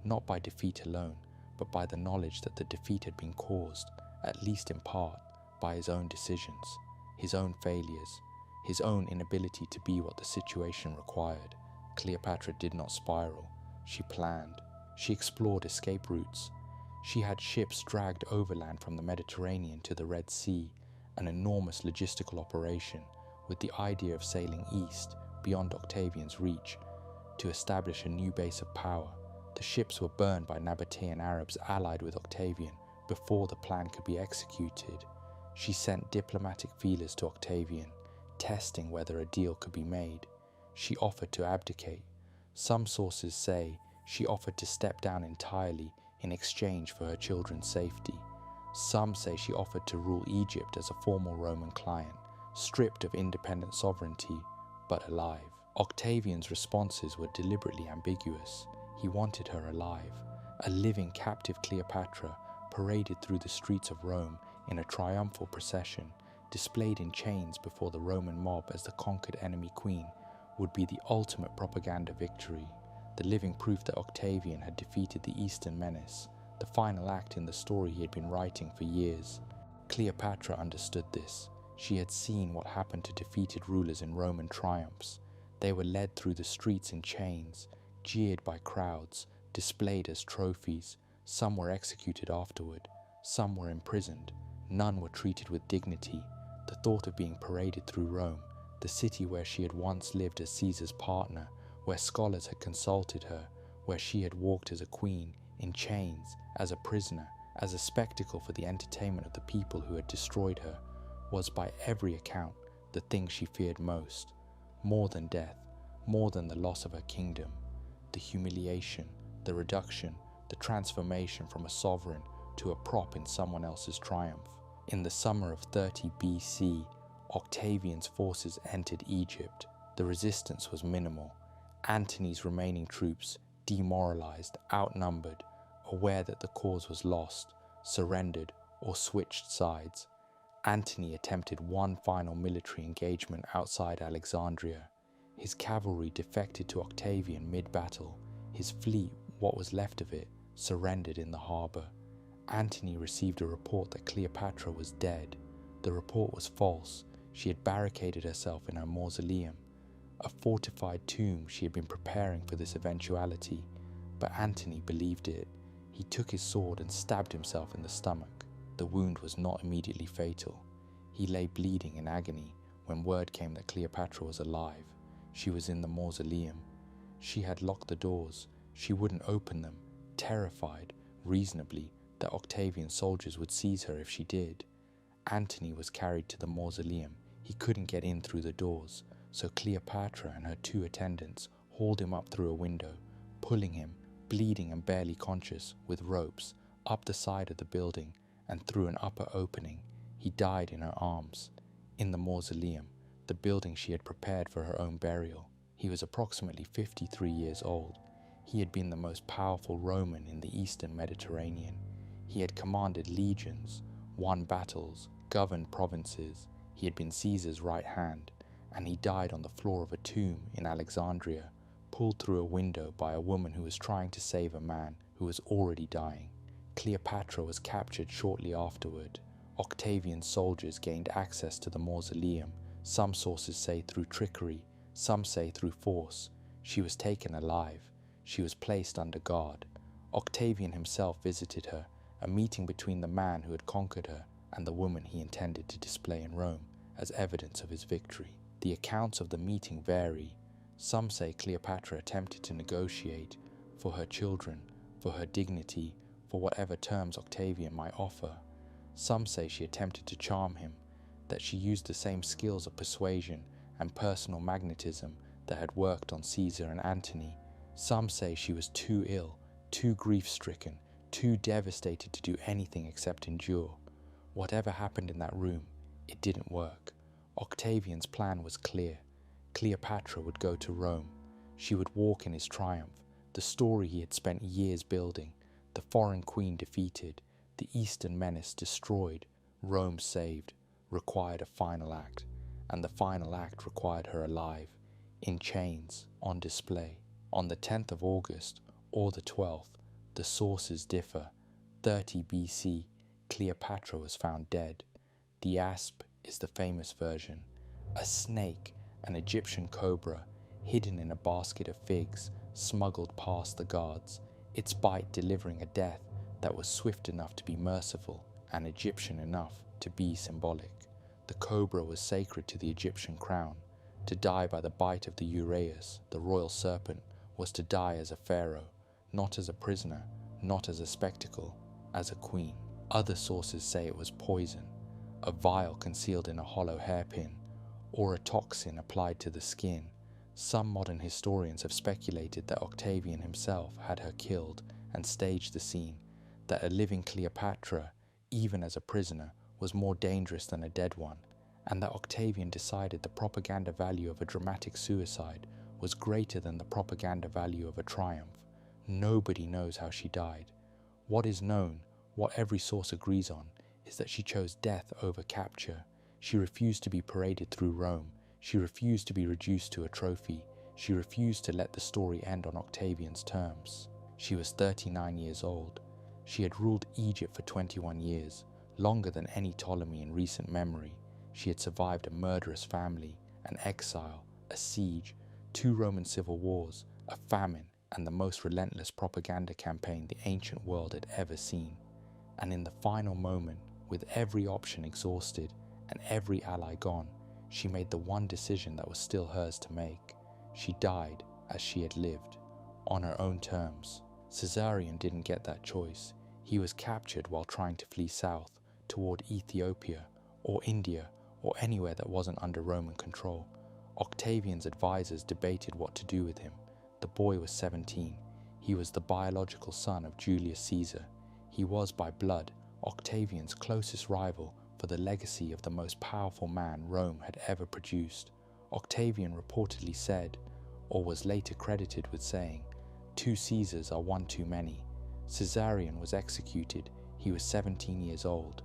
not by defeat alone, but by the knowledge that the defeat had been caused, at least in part, by his own decisions, his own failures, his own inability to be what the situation required. Cleopatra did not spiral. She planned. She explored escape routes. She had ships dragged overland from the Mediterranean to the Red Sea, an enormous logistical operation, with the idea of sailing east, beyond Octavian's reach, to establish a new base of power. The ships were burned by Nabatean Arabs allied with Octavian before the plan could be executed. She sent diplomatic feelers to Octavian, testing whether a deal could be made. She offered to abdicate. Some sources say she offered to step down entirely in exchange for her children's safety. Some say she offered to rule Egypt as a formal Roman client, stripped of independent sovereignty, but alive. Octavian's responses were deliberately ambiguous. He wanted her alive. A living captive Cleopatra, paraded through the streets of Rome in a triumphal procession, displayed in chains before the Roman mob as the conquered enemy queen, would be the ultimate propaganda victory, the living proof that Octavian had defeated the Eastern menace, the final act in the story he had been writing for years. Cleopatra understood this. She had seen what happened to defeated rulers in Roman triumphs. They were led through the streets in chains, jeered by crowds, displayed as trophies. Some were executed afterward, some were imprisoned, none were treated with dignity. The The thought of being paraded through Rome, the city where she had once lived as Caesar's partner, where scholars had consulted her, where she had walked as a queen, in chains, as a prisoner, as a spectacle for the entertainment of the people who had destroyed her, was by every account the thing she feared most, more than death, more than the loss of her kingdom, the humiliation, the reduction, the transformation from a sovereign to a prop in someone else's triumph. In the summer of 30 BC, Octavian's forces entered Egypt. The resistance was minimal. Antony's remaining troops, demoralized, outnumbered, aware that the cause was lost, surrendered or switched sides. Antony attempted one final military engagement outside Alexandria. His cavalry defected to Octavian mid-battle. His fleet, what was left of it, surrendered in the harbor. Antony received a report that Cleopatra was dead. The report was false. She had barricaded herself in her mausoleum, a fortified tomb she had been preparing for this eventuality. But Antony believed it. He took his sword and stabbed himself in the stomach. The wound was not immediately fatal. He lay bleeding in agony when word came that Cleopatra was alive. She was in the mausoleum. She had locked the doors. She wouldn't open them, terrified, reasonably, that Octavian's soldiers would seize her if she did. Antony was carried to the mausoleum. He couldn't get in through the doors, so Cleopatra and her 2 attendants hauled him up through a window, pulling him, bleeding and barely conscious, with ropes, up the side of the building and through an upper opening. He died in her arms, in the mausoleum, the building she had prepared for her own burial. He was approximately 53 years old. He had been the most powerful Roman in the eastern Mediterranean. He had commanded legions, won battles, governed provinces. He had been Caesar's right hand, and he died on the floor of a tomb in Alexandria, pulled through a window by a woman who was trying to save a man who was already dying. Cleopatra was captured shortly afterward. Octavian's soldiers gained access to the mausoleum. Some sources say through trickery, some say through force. She was taken alive. She was placed under guard. Octavian himself visited her, a meeting between the man who had conquered her and the woman he intended to display in Rome as evidence of his victory. The accounts of the meeting vary. Some say Cleopatra attempted to negotiate for her children, for her dignity, for whatever terms Octavian might offer. Some say she attempted to charm him, that she used the same skills of persuasion and personal magnetism that had worked on Caesar and Antony. Some say she was too ill, too grief-stricken, too devastated to do anything except endure. Whatever happened in that room, it didn't work. Octavian's plan was clear. Cleopatra would go to Rome. She would walk in his triumph, the story he had spent years building, the foreign queen defeated, the eastern menace destroyed, Rome saved, required a final act, and the final act required her alive, in chains, on display. On the 10th of August, or the 12th, the sources differ. 30 BC, Cleopatra was found dead. The asp is the famous version. A snake, an Egyptian cobra, hidden in a basket of figs, smuggled past the guards, its bite delivering a death that was swift enough to be merciful and Egyptian enough to be symbolic. The cobra was sacred to the Egyptian crown. To die by the bite of the uraeus, the royal serpent, was to die as a pharaoh, not as a prisoner, not as a spectacle, as a queen. Other sources say it was poison, a vial concealed in a hollow hairpin, or a toxin applied to the skin. Some modern historians have speculated that Octavian himself had her killed and staged the scene, that a living Cleopatra, even as a prisoner, was more dangerous than a dead one, and that Octavian decided the propaganda value of a dramatic suicide was greater than the propaganda value of a triumph. Nobody knows how she died. What is known, what every source agrees on, is that she chose death over capture. She refused to be paraded through Rome. She refused to be reduced to a trophy. She refused to let the story end on Octavian's terms. She was 39 years old. She had ruled Egypt for 21 years, longer than any Ptolemy in recent memory. She had survived a murderous family, an exile, a siege, 2 Roman civil wars, a famine, and the most relentless propaganda campaign the ancient world had ever seen. And in the final moment, with every option exhausted and every ally gone, she made the one decision that was still hers to make. She died as she had lived, on her own terms. Caesarion didn't get that choice. He was captured while trying to flee south toward Ethiopia or India or anywhere that wasn't under Roman control. Octavian's advisors debated what to do with him. The boy was 17. He was the biological son of Julius Caesar. He was by blood Octavian's closest rival for the legacy of the most powerful man Rome had ever produced. Octavian reportedly said, or was later credited with saying, "Two Caesars are one too many." Caesarion was executed. He was 17 years old.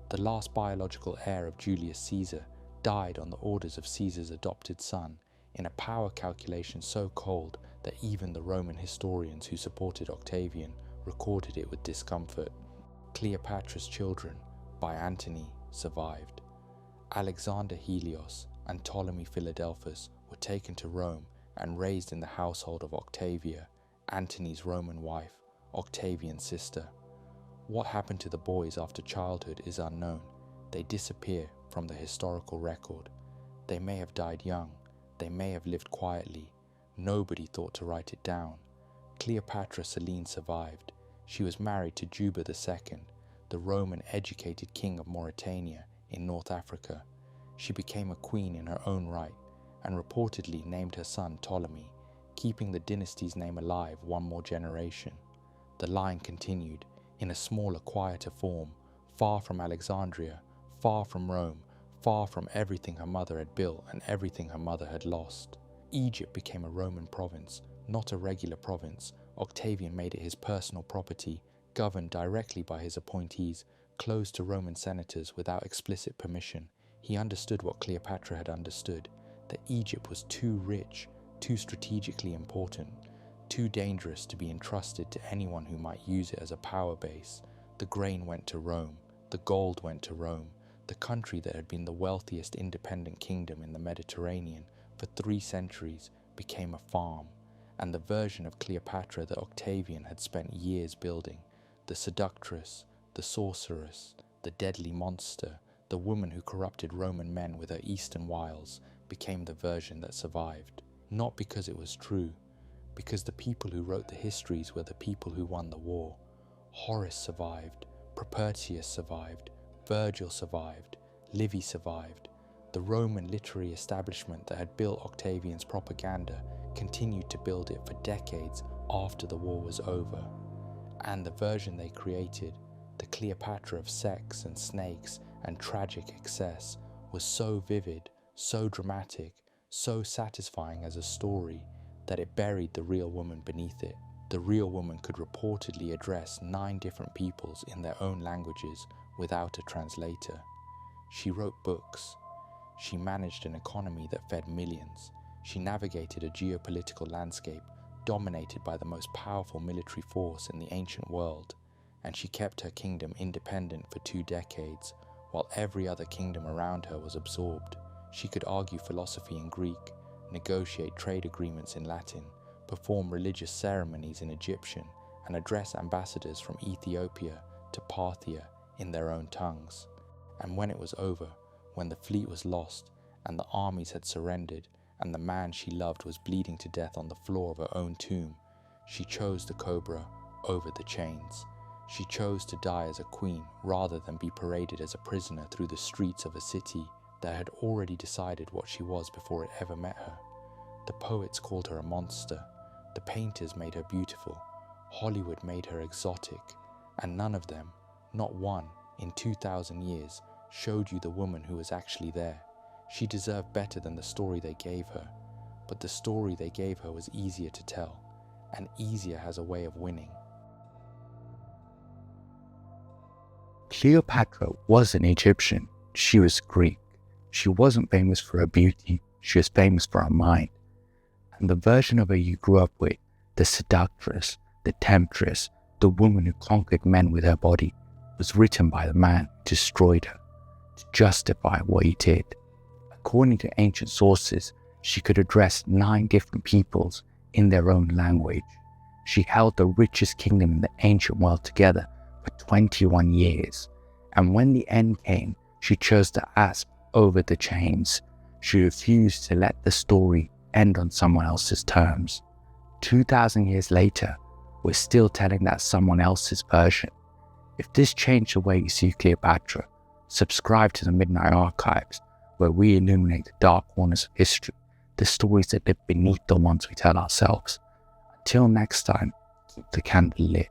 The last biological heir of Julius Caesar died on the orders of Caesar's adopted son, in a power calculation so cold that even the Roman historians who supported Octavian recorded it with discomfort. Cleopatra's children, by Antony, survived. Alexander Helios and Ptolemy Philadelphus were taken to Rome and raised in the household of Octavia, Antony's Roman wife, Octavian's sister. What happened to the boys after childhood is unknown. They disappear from the historical record. They may have died young. They may have lived quietly. Nobody thought to write it down. Cleopatra Selene survived. She was married to Juba II, the Roman-educated king of Mauritania in North Africa. She became a queen in her own right and reportedly named her son Ptolemy, keeping the dynasty's name alive one more generation. The line continued, in a smaller, quieter form, far from Alexandria, far from Rome, far from everything her mother had built and everything her mother had lost. Egypt became a Roman province, not a regular province. Octavian made it his personal property, governed directly by his appointees, closed to Roman senators without explicit permission. He understood what Cleopatra had understood, that Egypt was too rich, too strategically important, too dangerous to be entrusted to anyone who might use it as a power base. The grain went to Rome, the gold went to Rome. The country that had been the wealthiest independent kingdom in the Mediterranean for 3 centuries became a farm, and the version of Cleopatra that Octavian had spent years building, the seductress, the sorceress, the deadly monster, the woman who corrupted Roman men with her eastern wiles, became the version that survived. Not because it was true, because the people who wrote the histories were the people who won the war. Horace survived, Propertius survived, Virgil survived, Livy survived. The Roman literary establishment that had built Octavian's propaganda continued to build it for decades after the war was over. And the version they created, the Cleopatra of sex and snakes and tragic excess, was so vivid, so dramatic, so satisfying as a story that it buried the real woman beneath it. The real woman could reportedly address 9 different peoples in their own languages without a translator. She wrote books. She managed an economy that fed millions. She navigated a geopolitical landscape dominated by the most powerful military force in the ancient world, and she kept her kingdom independent for 2 decades, while every other kingdom around her was absorbed. She could argue philosophy in Greek, negotiate trade agreements in Latin, perform religious ceremonies in Egyptian, and address ambassadors from Ethiopia to Parthia in their own tongues. And when it was over, when the fleet was lost and the armies had surrendered and the man she loved was bleeding to death on the floor of her own tomb, she chose the cobra over the chains. She chose to die as a queen rather than be paraded as a prisoner through the streets of a city that had already decided what she was before it ever met her. The poets called her a monster. The painters made her beautiful. Hollywood made her exotic. And none of them, not one, in 2,000 years, showed you the woman who was actually there. She deserved better than the story they gave her. But the story they gave her was easier to tell, and easier has a way of winning. Cleopatra wasn't Egyptian. She was Greek. She wasn't famous for her beauty. She was famous for her mind. And the version of her you grew up with, the seductress, the temptress, the woman who conquered men with her body, was written by the man who destroyed her to justify what he did. According to ancient sources, she could address 9 different peoples in their own language. She held the richest kingdom in the ancient world together for 21 years. And when the end came, She chose the asp over the chains. She refused to let the story end on someone else's terms. 2,000 years later, we're still telling that someone else's version. If this changed the way you see Cleopatra, subscribe to the Midnight Archives, where we illuminate the dark corners of history, the stories that live beneath the ones we tell ourselves. Until next time, keep the candle lit.